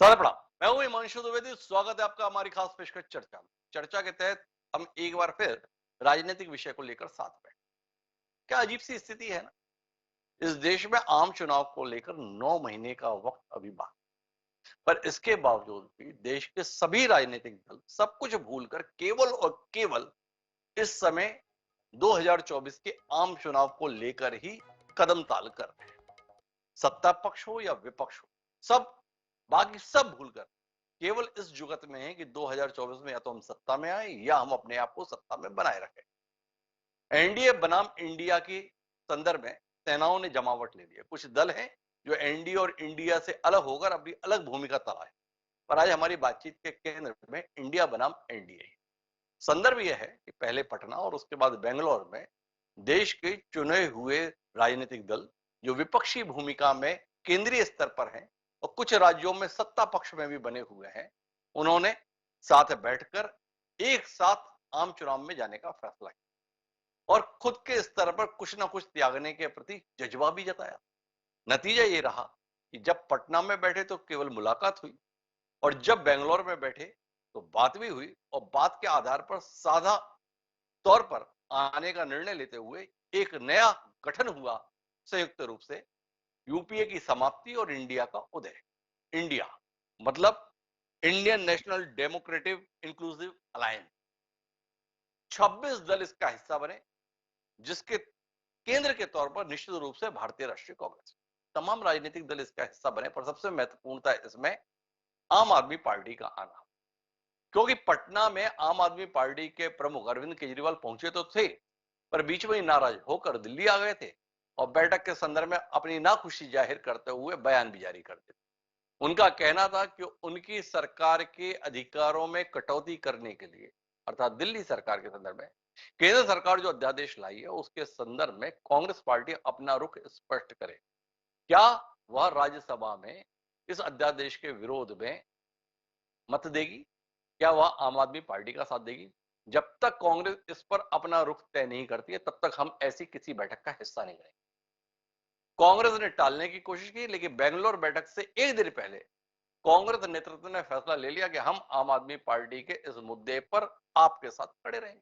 सारा प्रणाम। मैं हूं हिमांशु द्विवेदी। स्वागत है आपका हमारी खास पेशकश चर्चा में। चर्चा के तहत हम एक बार फिर राजनीतिक विषय को लेकर साथ बैठे। क्या अजीब सी स्थिति है ना। इस देश में आम चुनाव को लेकर 9 महीने का वक्त अभी बाकी, पर इसके बावजूद भी देश के सभी राजनीतिक दल सब कुछ भूलकर केवल और केवल इस समय 2024 के आम चुनाव को लेकर ही कदम ताल कर रहे हैं। सत्ता पक्ष हो या विपक्ष हो, सब बाकी सब भूलकर केवल इस जुगत में है कि 2024 में या तो हम सत्ता में आए या हम अपने आप को सत्ता में बनाए रखें। एनडीए बनाम इंडिया की संदर्भ में सेनाओं ने जमावट ले ली है। कुछ दल हैं जो एनडीए और इंडिया से अलग होकर अपनी अलग भूमिका तलाए, पर आज हमारी बातचीत के केंद्र में इंडिया बनाम एनडीए। संदर्भ यह है कि पहले पटना और उसके बाद बेंगलोर में देश के चुने हुए राजनीतिक दल जो विपक्षी भूमिका में केंद्रीय स्तर पर हैं और कुछ राज्यों में सत्ता पक्ष में भी बने हुए हैं, उन्होंने साथ बैठकर एक साथ आम चुनाव में जाने का फैसला किया और खुद के स्तर पर कुछ ना कुछ त्यागने के प्रति जज्बा भी जताया। नतीजा ये रहा कि जब पटना में बैठे तो केवल मुलाकात हुई और जब बेंगलोर में बैठे तो बात भी हुई और बात के आधार पर साझा तौर पर आने का निर्णय लेते हुए एक नया गठन हुआ। संयुक्त रूप से यूपीए की समाप्ति और इंडिया का उदय। इंडिया मतलब Indian national democratic inclusive alliance. 26 दल इसका हिस्सा बने, जिसके केंद्र के तौर पर निश्चित रूप से भारतीय राष्ट्रीय कांग्रेस। तमाम राजनीतिक दल इसका हिस्सा बने, पर सबसे महत्वपूर्णता इसमें आम आदमी पार्टी का आना, क्योंकि पटना में आम आदमी पार्टी के प्रमुख अरविंद केजरीवाल पहुंचे तो थे, पर बीच में ही नाराज होकर दिल्ली आ गए थे और बैठक के संदर्भ में अपनी नाखुशी जाहिर करते हुए बयान भी जारी कर दिया। उनका कहना था कि उनकी सरकार के अधिकारों में कटौती करने के लिए, अर्थात दिल्ली सरकार के संदर्भ में केंद्र सरकार जो अध्यादेश लाई है उसके संदर्भ में कांग्रेस पार्टी अपना रुख स्पष्ट करे। क्या वह राज्यसभा में इस अध्यादेश के विरोध में मत देगी? क्या वह आम आदमी पार्टी का साथ देगी? जब तक कांग्रेस इस पर अपना रुख तय नहीं करती है तब तक हम ऐसी किसी बैठक का हिस्सा नहीं बनेंगे। कांग्रेस ने टालने की कोशिश की, लेकिन बेंगलोर बैठक से एक दिन पहले कांग्रेस नेतृत्व ने फैसला ले लिया कि हम आम आदमी पार्टी के इस मुद्दे पर आपके साथ खड़े रहेंगे।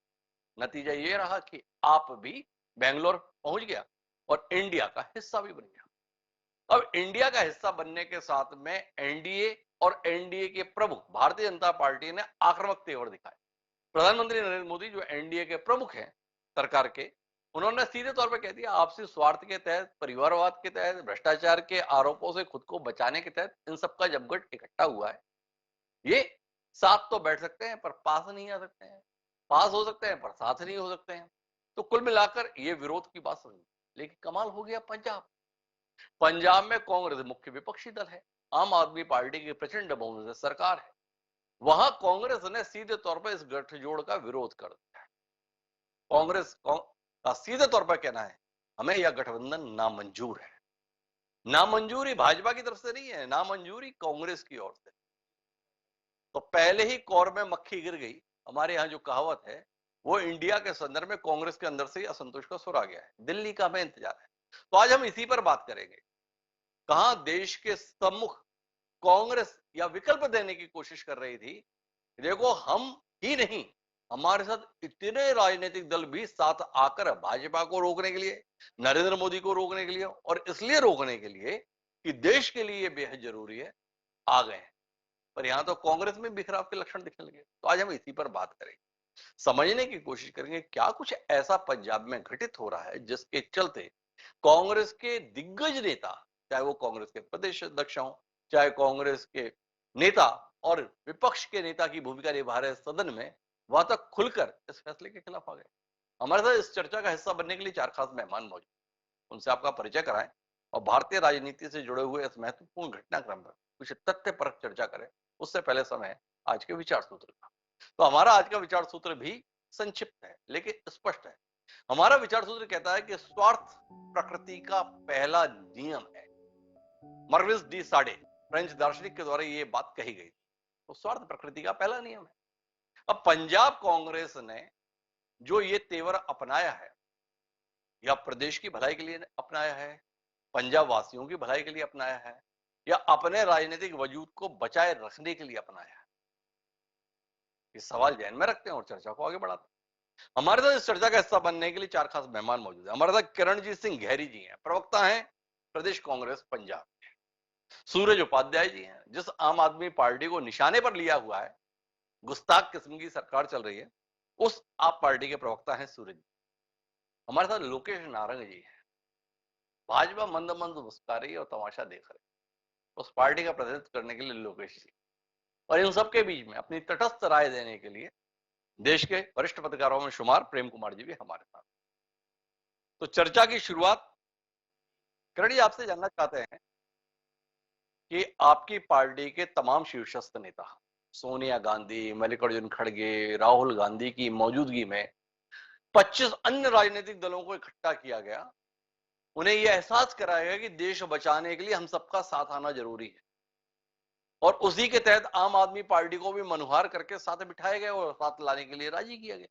नतीजा ये रहा कि आप भी बेंगलोर पहुंच गया और इंडिया का हिस्सा भी बन गया। अब इंडिया का हिस्सा बनने के साथ में एनडीए और एनडीए के प्रमुख भारतीय जनता पार्टी ने आक्रामक तेवर दिखाए। प्रधानमंत्री नरेंद्र मोदी जो एनडीए के प्रमुख हैं सरकार के, उन्होंने सीधे तौर पर कह दिया आपसी स्वार्थ के तहत, परिवारवाद के तहत, भ्रष्टाचार के आरोपों से खुद को बचाने के तहत इन सबका जमघट इकट्ठा हुआ है। ये साथ तो बैठ सकते हैं पर पास नहीं आ सकते हैं, पास हो सकते हैं पर साथ नहीं हो सकते हैं। तो कुल मिलाकर ये विरोध की बात समझ। लेकिन कमाल हो गया पंजाब। पंजाब में कांग्रेस मुख्य विपक्षी दल है, आम आदमी पार्टी की प्रचंड बहुमत से सरकार है। वहां कांग्रेस ने सीधे तौर पर इस गठजोड़ का विरोध कर दिया है। का सीधे तौर पर कहना है हमें यह गठबंधन नामंजूर है। नामंजूरी भाजपा की तरफ से नहीं है, नामंजूरी कांग्रेस की ओर से। तो पहले ही कौर में मक्खी गिर गई। हमारे यहाँ जो कहावत है वो इंडिया के संदर्भ में कांग्रेस के अंदर से ही असंतोष का सुर आ गया है। दिल्ली का हमें इंतजार है। तो आज हम इसी पर बात करेंगे। कहां देश के सम्मुख कांग्रेस या विकल्प देने की कोशिश कर रही थी। देखो हम ही नहीं, हमारे साथ इतने राजनीतिक दल भी साथ आकर भाजपा को रोकने के लिए, नरेंद्र मोदी को रोकने के लिए और इसलिए रोकने के लिए कि देश के लिए बेहद जरूरी है, आ गए हैं। पर यहां तो कांग्रेस में बिखराव के लक्षण दिखने लगे। तो आज हम इसी पर बात करेंगे, समझने की कोशिश करेंगे क्या कुछ ऐसा पंजाब में घटित हो रहा है जिसके चलते कांग्रेस के दिग्गज नेता, चाहे वो कांग्रेस के प्रदेश अध्यक्ष हों, चाहे कांग्रेस के नेता और विपक्ष के नेता की भूमिका निभा रहे सदन में, वहां तक खुलकर इस फैसले के खिलाफ आ गए। हमारे साथ इस चर्चा का हिस्सा बनने के लिए चार खास मेहमान मौजूद, उनसे आपका परिचय कराएं और भारतीय राजनीति से जुड़े हुए इस महत्वपूर्ण घटनाक्रम पर कुछ तथ्य परक चर्चा करें। उससे पहले समय है आज के विचार सूत्र का। तो हमारा आज का विचार सूत्र भी संक्षिप्त है लेकिन स्पष्ट है। हमारा विचार सूत्र कहता है कि स्वार्थ प्रकृति का पहला नियम है। मर्विस डी साडे फ्रेंच दार्शनिक के द्वारा यह बात कही गई। तो स्वार्थ प्रकृति का पहला नियम है। अब पंजाब कांग्रेस ने जो ये तेवर अपनाया है, या प्रदेश की भलाई के लिए अपनाया है, पंजाब वासियों की भलाई के लिए अपनाया है, या अपने राजनीतिक वजूद को बचाए रखने के लिए अपनाया? ये सवाल ध्यान में रखते हैं और चर्चा को आगे बढ़ाते हैं। हमारे साथ इस चर्चा का हिस्सा बनने के लिए 4 खास मेहमान मौजूद हैं। हमारे साथ किरणजीत सिंह गहरी जी हैं, प्रवक्ता हैं प्रदेश कांग्रेस पंजाब। सूरज उपाध्याय जी हैं, जिस आम आदमी पार्टी को निशाने पर लिया हुआ है, गुस्ताख किस्म की सरकार चल रही है, उस आप पार्टी के प्रवक्ता हैं सूरज जी। हमारे साथ लोकेश नारंग जी हैं, भाजपा मंद मंद मुस्कुरा रही है और तमाशा देख रहे हैं, उस पार्टी का प्रतिनिधित्व करने के लिए लोकेश जी। और इन सबके बीच में अपनी तटस्थ राय देने के लिए देश के वरिष्ठ पत्रकारों में शुमार प्रेम कुमार जी भी हमारे साथ। तो चर्चा की शुरुआत किरण जी आपसे जानना चाहते हैं कि आपकी पार्टी के तमाम शीर्षस्थ नेता सोनिया गांधी, मल्लिकार्जुन खड़गे, राहुल गांधी की मौजूदगी में 25 अन्य राजनीतिक दलों को इकट्ठा किया गया। उन्हें यह एहसास कराया गया कि देश बचाने के लिए हम सबका साथ आना जरूरी है, और उसी के तहत आम आदमी पार्टी को भी मनुहार करके साथ बिठाए गए और साथ लाने के लिए राजी किया गया।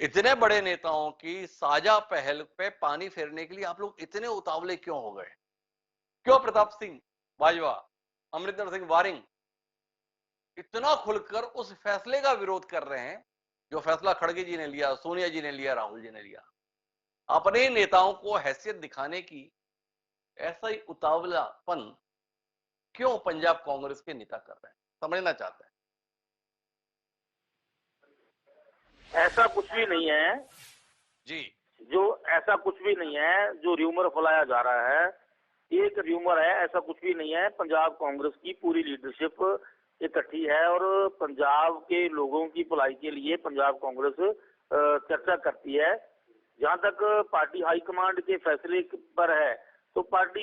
इतने बड़े नेताओं की साझा पहल पे पानी फेरने के लिए आप लोग इतने उतावले क्यों हो गए? क्यों प्रताप सिंह बाजवा, अमरिंदर सिंह वारिंग इतना खुलकर उस फैसले का विरोध कर रहे हैं जो फैसला खड़गे जी ने लिया, सोनिया जी ने लिया, राहुल जी ने लिया? अपने नेताओं को हैसियत दिखाने की ऐसा ही उतावलापन क्यों पंजाब कांग्रेस के नेता कर रहे हैं, समझना चाहते हैं। ऐसा कुछ भी नहीं है जी जो ऐसा कुछ भी नहीं है जो र्यूमर फैलाया जा रहा है। एक र्यूमर है, ऐसा कुछ भी नहीं है। पंजाब कांग्रेस की पूरी लीडरशिप इकट्ठी है और पंजाब के लोगों की भलाई के लिए पंजाब कांग्रेस चर्चा करती है। जहां तक पार्टी हाईकमांड के फैसले पर है तो पार्टी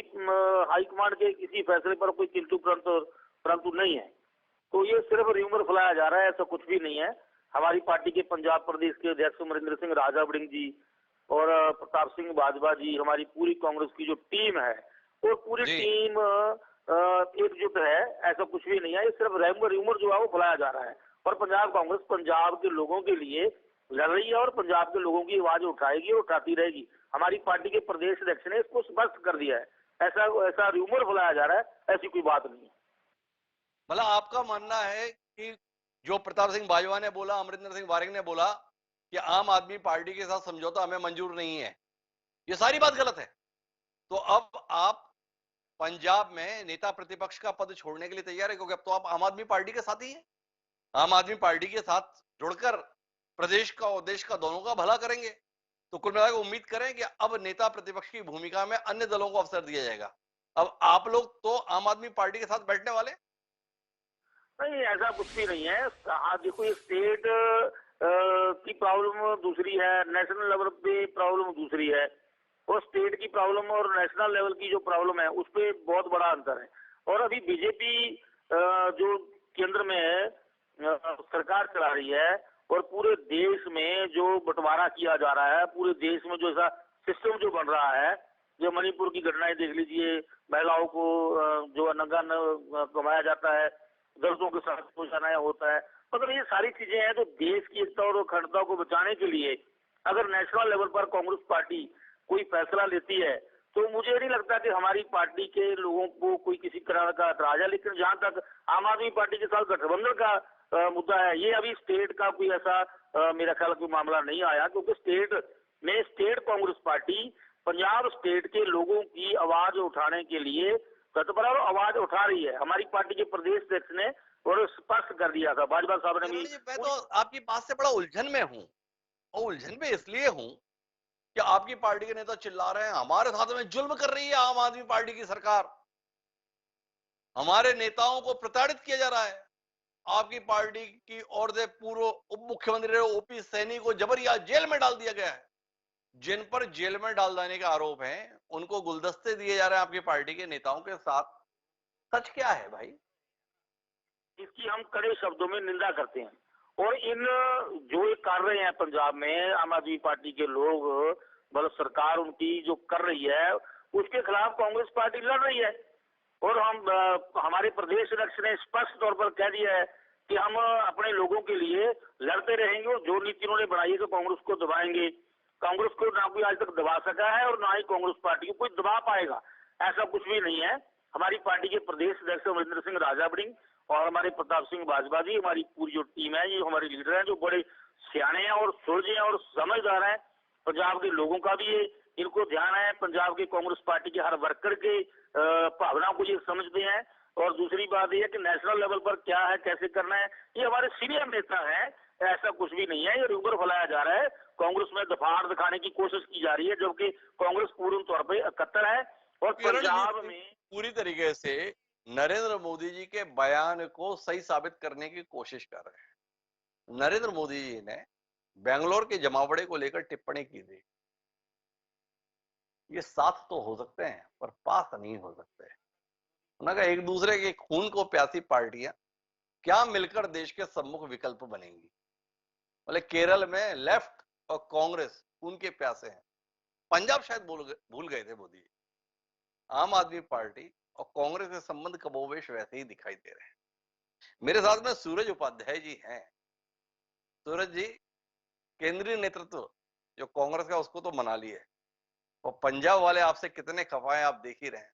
हाईकमांड के किसी फैसले पर कोई किंतु परंतु नहीं है। तो ये सिर्फ र्यूमर फैलाया जा रहा है, ऐसा कुछ भी नहीं है। हमारी पार्टी के पंजाब प्रदेश के अध्यक्ष अमरिंदर सिंह राजा वड़िंग जी और प्रताप सिंह बाजवा जी, हमारी पूरी कांग्रेस की जो टीम है वो पूरी जी टीम एकजुट है। ऐसा कुछ भी नहीं है, ये सिर्फ र्यूमर जो है वो फैलाया जा रहा है। और पंजाब कांग्रेस पंजाब के लोगों के लिए लड़ रही है और पंजाब के लोगों की आवाज उठाएगी और उठाती रहेगी। हमारी पार्टी के प्रदेश अध्यक्ष ने इसको स्पष्ट कर दिया है। ऐसा ऐसा र्यूमर फैलाया जा रहा है, ऐसी कोई बात नहीं है। मतलब आपका मानना है कि जो प्रताप सिंह बाजवा ने बोला, अमरिंदर सिंह वारिंग ने बोला कि आम आदमी पार्टी के साथ समझौता हमें मंजूर नहीं है, ये सारी बात गलत है। तो अब आप पंजाब में नेता प्रतिपक्ष का पद छोड़ने के लिए तैयार है, क्योंकि अब तो आप आम आदमी पार्टी के साथ ही हैं। आम आदमी पार्टी के साथ जुड़कर प्रदेश का और देश का दोनों का भला करेंगे। तो कुल मिलाकर उम्मीद करें कि अब नेता प्रतिपक्ष की भूमिका में अन्य दलों को अवसर दिया जाएगा। अब आप लोग तो आम आदमी पार्टी के साथ बैठने वाले? नहीं, ऐसा कुछ भी नहीं है। देखो, ये स्टेट की प्रॉब्लम दूसरी है, नेशनल लेवल पे प्रॉब्लम दूसरी है। और स्टेट की प्रॉब्लम और नेशनल लेवल की जो प्रॉब्लम है उस पे बहुत बड़ा अंतर है। और अभी बीजेपी जो केंद्र में है, सरकार चला रही है और पूरे देश में जो बंटवारा किया जा रहा है, पूरे देश में जो ऐसा सिस्टम जो बन रहा है, जो मणिपुर की घटनाएं देख लीजिए, महिलाओं को जो नंगा घुमाया जाता है, दर्दों के साथ पहुंचाना होता है। मतलब ये सारी चीजें हैं जो देश की एकता और अखंडता को बचाने के लिए अगर नेशनल लेवल पर कांग्रेस पार्टी कोई फैसला लेती है तो मुझे नहीं लगता कि हमारी पार्टी के लोगों को कोई किसी तरह का एतराज है। लेकिन जहां तक आम आदमी पार्टी के साथ गठबंधन का मुद्दा है, ये अभी स्टेट का कोई ऐसा मेरा ख्याल कोई मामला नहीं आया, क्योंकि स्टेट में state Congress party Punjab state के लोगों की आवाज उठाने के लिए तत्पर और आवाज उठा रही है। हमारी पार्टी के प्रदेश अध्यक्ष ने और स्पष्ट कर दिया था, बाजवा साहब ने भी। मैं तो आपकी बात से बड़ा उलझन में हूं, और उलझन में इसलिए हूं कि आपकी पार्टी के नेता चिल्ला रहे हैं हमारे साथ में जुल्म कर रही है आम आदमी पार्टी की सरकार, हमारे नेताओं को प्रताड़ित किया जा रहा है। आपकी पार्टी की ओर से पूर्व उप मुख्यमंत्री ओपी सैनी को जबरिया जेल में डाल दिया गया है। जिन पर जेल में डाल देने के आरोप हैं उनको गुलदस्ते दिए जा रहे हैं आपकी पार्टी के नेताओं के साथ। सच क्या है भाई? इसकी हम कड़े शब्दों में निंदा करते हैं। और इन जो ये कर रहे हैं पंजाब में आम आदमी पार्टी के लोग, मतलब सरकार उनकी जो कर रही है उसके खिलाफ कांग्रेस पार्टी लड़ रही है। और हम हमारे प्रदेश अध्यक्ष ने स्पष्ट तौर पर कह दिया है कि हम अपने लोगों के लिए लड़ते रहेंगे और जो नीति उन्होंने बनाई है तो कांग्रेस को दबाएंगे। कांग्रेस को ना कोई आज तक दबा सका है और ना ही कांग्रेस पार्टी को कोई दबा पाएगा, ऐसा कुछ भी नहीं है। हमारी पार्टी के प्रदेश अध्यक्ष अमरिंदर सिंह राजावड़ी और हमारे प्रताप सिंह बाजवा जी, हमारी पूरी जो टीम है, जो हमारे लीडर हैं, जो बड़े सियाने हैं और सुलझे हैं और समझदार हैं। पंजाब के लोगों का भी ये इनको ध्यान है, पंजाब की कांग्रेस पार्टी के हर वर्कर के भावनाओं को ये समझते हैं। और दूसरी बात यह है कि नेशनल लेवल पर क्या है, कैसे करना है, ये हमारे सीनियर नेता है, ऐसा कुछ भी नहीं है। ये रूबर फैलाया जा रहा है, कांग्रेस में दफाड़ दिखाने की कोशिश की जा रही है, जबकि कांग्रेस पूर्ण तौर पर इकट्ठा है। और पंजाब में पूरी तरीके से नरेंद्र मोदी जी के बयान को सही साबित करने की कोशिश कर रहे हैं। नरेंद्र मोदी जी ने बेंगलोर के जमावड़े को लेकर टिप्पणी की थी, ये साथ तो हो सकते हैं पर पास नहीं हो सकते। उन्होंने कहा एक दूसरे के खून को प्यासी पार्टियां क्या मिलकर देश के सम्मुख विकल्प बनेंगी। बोले केरल में लेफ्ट और कांग्रेस खून के प्यासे हैं। पंजाब शायद भूल गए थे मोदी। आम आदमी पार्टी और कांग्रेस के संबंध कमोवेश वैसे ही दिखाई दे रहे हैं। मेरे साथ में सूरज उपाध्याय जी हैं। सूरज जी, केंद्रीय नेतृत्व जो कांग्रेस का उसको तो मना लिए, और पंजाब वाले आपसे कितने खफा हैं आप देख ही रहे हैं।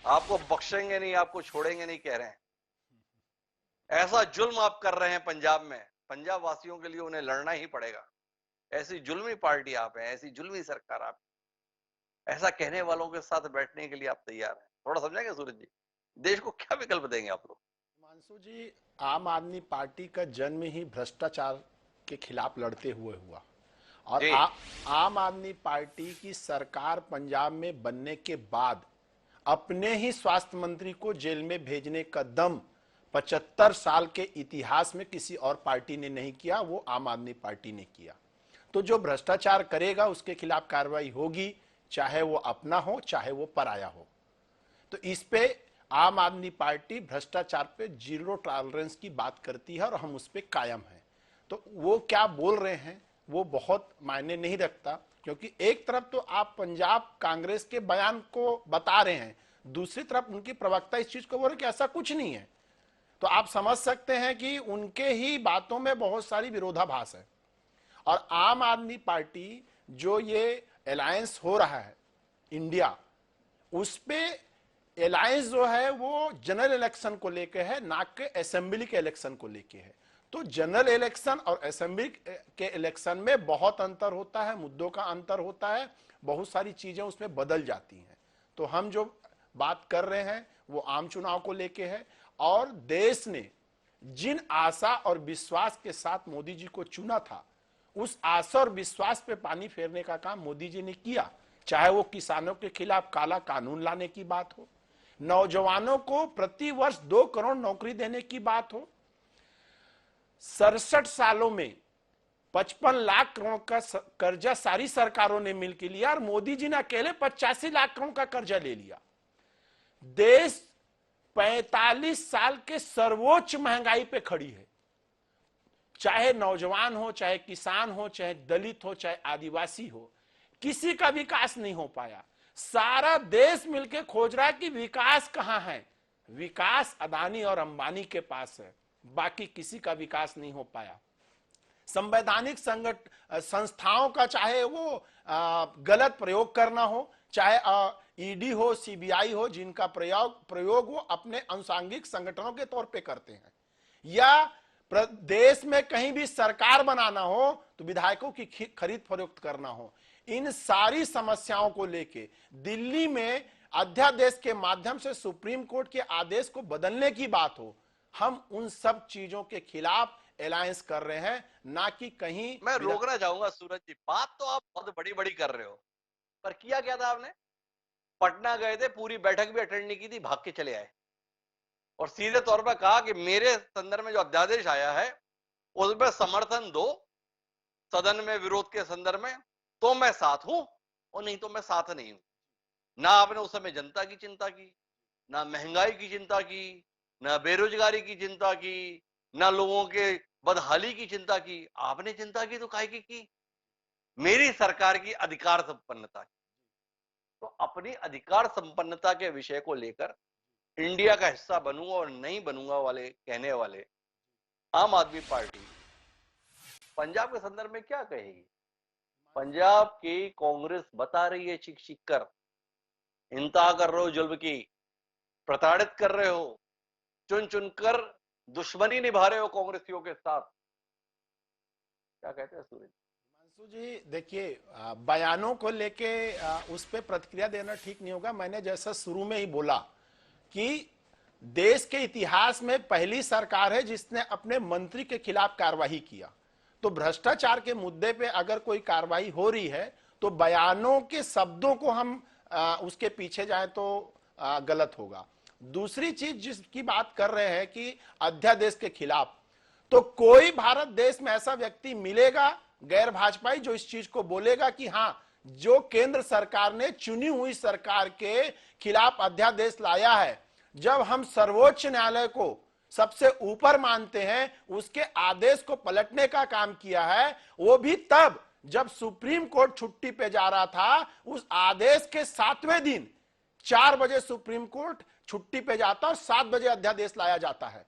आपको बख्शेंगे नहीं, आपको छोड़ेंगे नहीं कह रहे हैं। ऐसा जुल्म आप कर रहे हैं पंजाब में, पंजाब वासियों के लिए उन्हें लड़ना ही पड़ेगा। ऐसी जुल्मी पार्टी आप हैं, ऐसी जुल्मी सरकार आप, ऐसा कहने वालों के साथ बैठने के लिए आप तैयार हैं। थोड़ा समझेंगे सूरज जी, देश को क्या विकल्प देंगे आप लोग? हिमांशु जी, आम आदमी पार्टी का जन्म ही भ्रष्टाचार के खिलाफ लड़ते हुए हुआ और आम आदमी पार्टी की सरकार पंजाब में बनने के बाद अपने ही स्वास्थ्य मंत्री को जेल में भेजने का दम 75 साल के इतिहास में किसी और पार्टी ने नहीं किया, वो आम आदमी पार्टी ने किया। तो जो भ्रष्टाचार करेगा उसके खिलाफ कार्रवाई होगी, चाहे वो अपना हो चाहे वो पराया हो। तो इस पे आम आदमी पार्टी भ्रष्टाचार पे जीरो टॉलरेंस की बात करती है और हम उस पे कायम हैं। तो वो क्या बोल रहे हैं वो बहुत मायने नहीं रखता, क्योंकि एक तरफ तो आप पंजाब कांग्रेस के बयान को बता रहे हैं, दूसरी तरफ उनकी प्रवक्ता इस चीज को बोल रहे कि ऐसा कुछ नहीं है। तो आप समझ सकते हैं कि उनके ही बातों में बहुत सारी विरोधाभास है। और आम आदमी पार्टी जो ये अलायंस हो रहा है इंडिया, उस पे अलायंस जो है वो जनरल इलेक्शन को लेके है, ना कि असेंबली के इलेक्शन को लेके है। तो जनरल इलेक्शन और असेंबली के इलेक्शन में बहुत अंतर होता है, मुद्दों का अंतर होता है, बहुत सारी चीजें उसमें बदल जाती हैं। तो हम जो बात कर रहे हैं वो आम चुनाव को लेके है, और देश ने जिन आशा और विश्वास के साथ मोदी जी को चुना था, उस आशा और विश्वास पे पानी फेरने का काम मोदी जी ने किया। चाहे वो किसानों के खिलाफ काला कानून लाने की बात हो, नौजवानों को प्रति वर्ष 2 करोड़ नौकरी देने की बात हो, 67 सालों में 55 लाख करोड़ का कर्जा सारी सरकारों ने मिलकर लिया और मोदी जी ने अकेले 85 लाख करोड़ का कर्जा ले लिया। देश 45 साल के सर्वोच्च महंगाई पे खड़ी है। चाहे नौजवान हो, चाहे किसान हो, चाहे दलित हो, चाहे आदिवासी हो, किसी का विकास नहीं हो पाया। सारा देश मिलकर खोज रहा है कि विकास कहां है। विकास अदानी और अंबानी के पास है, बाकी किसी का विकास नहीं हो पाया। संवैधानिक संस्थाओं का चाहे वो गलत प्रयोग करना हो, चाहे ईडी हो, सीबीआई हो, जिनका प्रयोग वो अपने अनुसांगिक संगठनों के तौर पे करते हैं, या देश में कहीं भी सरकार बनाना हो तो विधायकों की खरीद फरोख्त करना हो, इन सारी समस्याओं को लेके दिल्ली में अध्यादेश के माध्यम से सुप्रीम कोर्ट के आदेश को बदलने की बात हो, हम उन सब चीजों के खिलाफ अलायंस कर रहे हैं, ना कि कहीं। मैं रोकना चाहूंगा सूरज जी, बात तो आप बहुत बड़ी बड़ी कर रहे हो, पर किया क्या था आपने? पटना गए थे, पूरी बैठक भी अटेंड नहीं की थी, भाग के चले आए और सीधे तौर पर कहा कि मेरे संदर्भ में जो अध्यादेश आया है उसमें समर्थन दो, सदन में विरोध के संदर्भ में तो मैं साथ हूं और नहीं तो मैं साथ नहीं हूं। ना आपने उस समय जनता की चिंता की, ना महंगाई की चिंता की, ना बेरोजगारी की चिंता की, ना लोगों के बदहाली की चिंता की। आपने चिंता की तो काहे की? मेरी सरकार की अधिकार संपन्नता की। तो अपनी अधिकार संपन्नता के विषय को लेकर इंडिया का हिस्सा बनूंगा और नहीं बनूंगा वाले कहने वाले आम आदमी पार्टी पंजाब के संदर्भ में क्या कहेगी? पंजाब की कांग्रेस बता रही है चीख चीख कर, इंतहा कर रहे हो जुल्म की, प्रताड़ित कर रहे हो, चुन चुनकर दुश्मनी निभा रहे हो कांग्रेसियों के साथ। क्या कहते हैं सूरज? हिमांशु जी देखिए, बयानों को लेके उस पर प्रतिक्रिया देना ठीक नहीं होगा। मैंने जैसा शुरू में ही बोला कि देश के इतिहास में पहली सरकार है जिसने अपने मंत्री के खिलाफ कार्रवाई किया। तो भ्रष्टाचार के मुद्दे पे अगर कोई कार्रवाई हो रही है तो बयानों के शब्दों को हम उसके पीछे जाएं तो गलत होगा। दूसरी चीज जिसकी बात कर रहे हैं कि अध्यादेश के खिलाफ, तो कोई भारत देश में ऐसा व्यक्ति मिलेगा गैर भाजपाई जो इस चीज को बोलेगा कि हां, जो केंद्र सरकार ने चुनी हुई सरकार के खिलाफ अध्यादेश लाया है, जब हम सर्वोच्च न्यायालय को सबसे ऊपर मानते हैं, उसके आदेश को पलटने का काम किया है, वो भी तब जब सुप्रीम कोर्ट छुट्टी पे जा रहा था। उस आदेश के 7वें दिन 4 बजे सुप्रीम कोर्ट छुट्टी पे जाता और 7 बजे अध्यादेश लाया जाता है।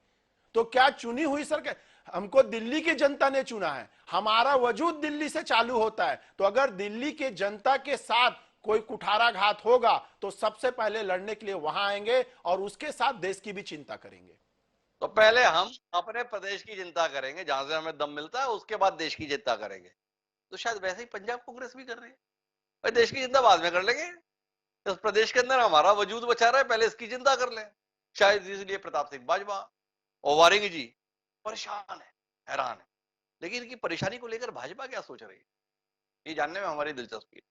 तो क्या चुनी हुई सरकार, हमको दिल्ली की जनता ने चुना है, हमारा वजूद दिल्ली से चालू होता है। तो अगर दिल्ली की जनता के साथ कोई कुठाराघात होगा तो सबसे पहले लड़ने के लिए वहां आएंगे और उसके साथ देश की भी चिंता करेंगे। तो पहले हम अपने प्रदेश की चिंता करेंगे, जहां से हमें दम मिलता है, उसके बाद देश की चिंता करेंगे। तो शायद वैसे ही पंजाब कांग्रेस भी कर रही है, भाई देश की चिंता बाद में कर लेंगे, इस प्रदेश के अंदर हमारा वजूद बचा रहा है, पहले इसकी चिंता कर लें। शायद इसलिए प्रताप सिंह बाजवा और वारिंग जी परेशान है, हैरान है। लेकिन इनकी परेशानी को लेकर भाजपा क्या सोच रही है, ये जानने में हमारी दिलचस्पी है।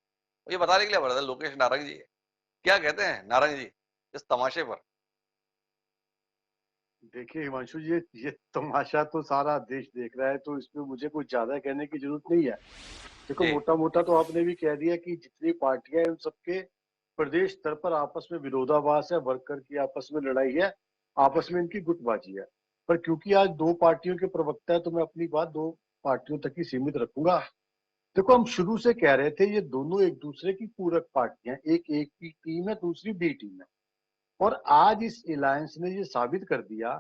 ये बताने के लिए बता लोकेश नारंग जी क्या कहते हैं, नारंग जी, इस तमाशे पर। देखिए हिमांशु जी, ये तमाशा तो सारा देश देख रहा है, तो इसमें मुझे कुछ ज्यादा कहने की जरूरत नहीं है। देखो, मोटा मोटा तो आपने भी कह दिया कि जितनी पार्टियां हैं उन सबके प्रदेश स्तर पर आपस में विरोधाभास है, वर्कर की आपस में लड़ाई है, आपस में इनकी गुटबाजी है। पर क्योंकि आज 2 पार्टियों के प्रवक्ता है तो मैं अपनी बात 2 पार्टियों तक ही सीमित रखूंगा। देखो, हम शुरू से कह रहे थे ये दोनों एक दूसरे की पूरक पार्टियां, एक की टीम है, दूसरी बी टीम है। और आज इस अलायंस ने ये साबित कर दिया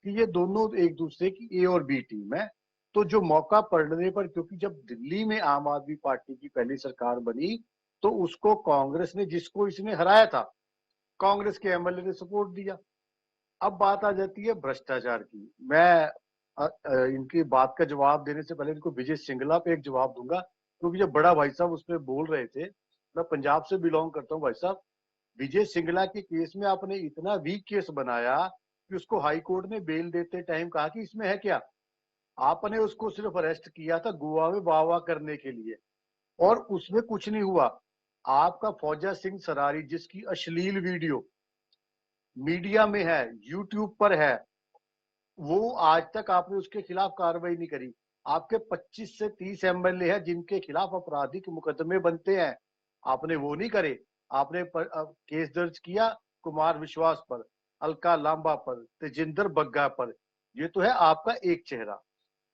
कि ये दोनों एक दूसरे की ए और बी टीम है। तो जो मौका पड़ने पर, क्योंकि जब दिल्ली में आम आदमी पार्टी की पहली सरकार बनी तो उसको कांग्रेस ने, जिसको इसने हराया था, कांग्रेस के एमएलए ने सपोर्ट दिया। अब बात आ जाती है भ्रष्टाचार की। मैं इनकी बात का जवाब देने से पहले इनको विजय सिंगला पे एक जवाब दूंगा, क्योंकि जब बड़ा भाई साहब उसमें बोल रहे थे, मैं पंजाब से बिलोंग करता हूँ भाई साहब, विजय सिंगला के केस में आपने इतना वीक केस बनाया कि उसको हाई कोर्ट ने बेल देते टाइम कहा कि इसमें है क्या। आपने उसको सिर्फ अरेस्ट किया था गोवा में वाह वाह करने के लिए, और उसमें कुछ नहीं हुआ। आपका फौजा सिंह सरारी, जिसकी अश्लील वीडियो मीडिया में है, यूट्यूब पर है, वो आज तक आपने उसके खिलाफ कार्रवाई नहीं करी। आपके 25 से 30 एमएलए हैं जिनके खिलाफ आपराधिक मुकदमे बनते हैं, आपने वो नहीं करे। आपने केस दर्ज किया कुमार विश्वास पर, अलका लांबा पर, तेजिंदर बग्गा पर। ये तो है आपका एक चेहरा।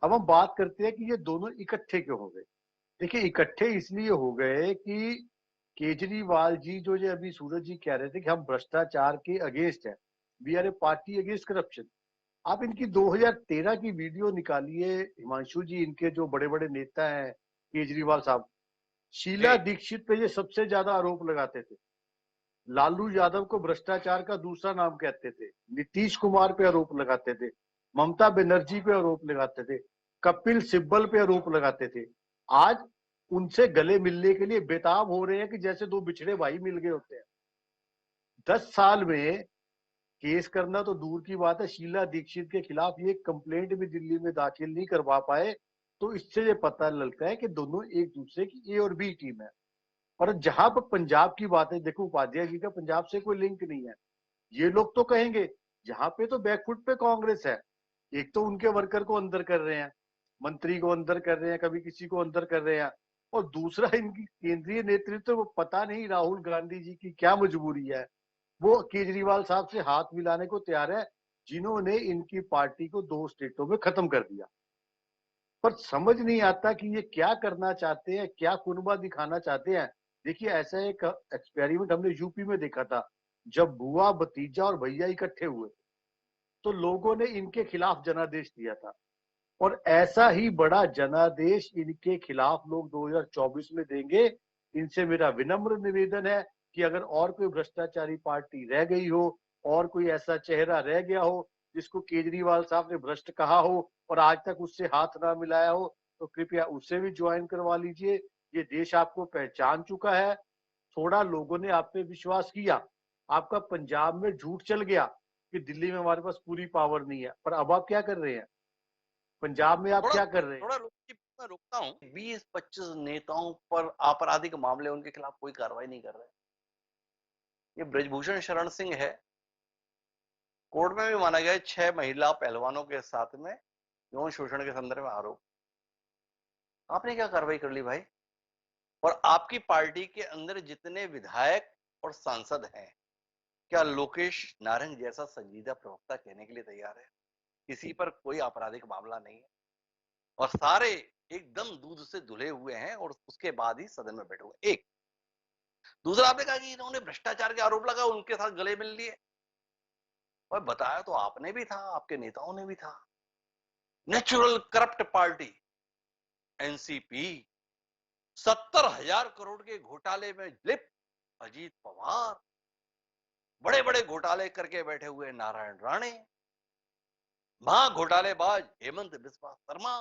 अब हम बात करते हैं कि ये दोनों इकट्ठे क्यों हो गए। देखिए, इकट्ठे इसलिए हो गए कि केजरीवाल जी, जो ये अभी सूरज जी कह रहे थे कि हम भ्रष्टाचार के अगेंस्ट हैं, we are a party against corruption. आप इनकी 2013 की वीडियो निकालिए हिमांशु जी, इनके जो बड़े बड़े नेता हैं केजरीवाल साहब, शीला दीक्षित पे ये सबसे ज्यादा आरोप लगाते थे, लालू यादव को भ्रष्टाचार का दूसरा नाम कहते थे, नीतीश कुमार पे आरोप लगाते थे, ममता बनर्जी पे आरोप लगाते थे, कपिल सिब्बल पे आरोप लगाते थे। आज उनसे गले मिलने के लिए बेताब हो रहे हैं कि जैसे 2 बिछड़े भाई मिल गए होते हैं। 10 साल में केस करना तो दूर की बात है, शीला दीक्षित के खिलाफ ये कंप्लेंट भी दिल्ली में दाखिल नहीं करवा पाए। तो इससे ये पता लगता है कि दोनों एक दूसरे की ए और बी टीम है। और जहां पर पंजाब की बात है, देखो उपाध्याय जी का पंजाब से कोई लिंक नहीं है। ये लोग तो कहेंगे यहाँ पे तो बैकफुट पे कांग्रेस है। एक तो उनके वर्कर को अंदर कर रहे हैं, मंत्री को अंदर कर रहे हैं, कभी किसी को अंदर कर रहे हैं, और दूसरा इनकी केंद्रीय नेतृत्व वो पता नहीं राहुल गांधी जी की क्या मजबूरी है, वो केजरीवाल साहब से हाथ मिलाने को तैयार है, जिन्होंने इनकी पार्टी को 2 स्टेटों में खत्म कर दिया। पर समझ नहीं आता कि ये क्या करना चाहते हैं, क्या कुनबा दिखाना चाहते हैं। देखिए, ऐसा एक एक्सपेरिमेंट हमने यूपी में देखा था, जब बुआ, भतीजा और भैया इकट्ठे हुए तो लोगों ने इनके खिलाफ जनादेश दिया था। और ऐसा ही बड़ा जनादेश इनके खिलाफ लोग 2024 में देंगे। इनसे मेरा विनम्र निवेदन है कि अगर और कोई भ्रष्टाचारी पार्टी रह गई हो और कोई ऐसा चेहरा रह गया हो जिसको केजरीवाल साहब ने भ्रष्ट कहा हो और आज तक उससे हाथ ना मिलाया हो, तो कृपया उसे भी ज्वाइन करवा लीजिए। ये देश आपको पहचान चुका है। थोड़ा लोगों ने आप पे विश्वास किया, आपका पंजाब में झूठ चल गया कि दिल्ली में हमारे पास पूरी पावर नहीं है, पर अब आप क्या कर रहे हैं? पंजाब में आप थोड़ा क्या कर रहे हैं? थोड़ा मैं रोकता हूँ। 20-25 नेताओं पर आपराधिक मामले, उनके खिलाफ कोई कार्रवाई नहीं कर रहे। ये ब्रजभूषण शरण सिंह है, कोर्ट में भी माना गया 6 महिला पहलवानों के साथ में यौन शोषण के संदर्भ में आरोप। आपने क्या कार्रवाई कर ली भाई? और आपकी पार्टी के अंदर जितने विधायक और सांसद हैं, क्या लोकेश नारंग जैसा संजीदा प्रवक्ता कहने के लिए तैयार है किसी पर कोई आपराधिक मामला नहीं है? और सारे एकदम दूध से धुले हुए हैं और उसके बाद ही सदन में बैठे हुए। एक दूसरा, आपने कहा कि इन्होंने भ्रष्टाचार के आरोप लगा, उनके साथ गले मिल लिए। और बताया तो आपने भी था, आपके नेताओं ने भी था। Natural corrupt party NCP, 70,000 crore के घोटाले में लिप्त अजीत पवार, बड़े बड़े घोटाले करके बैठे हुए नारायण राणे, महा घोटालेबाज हेमंत बिस्वा शर्मा,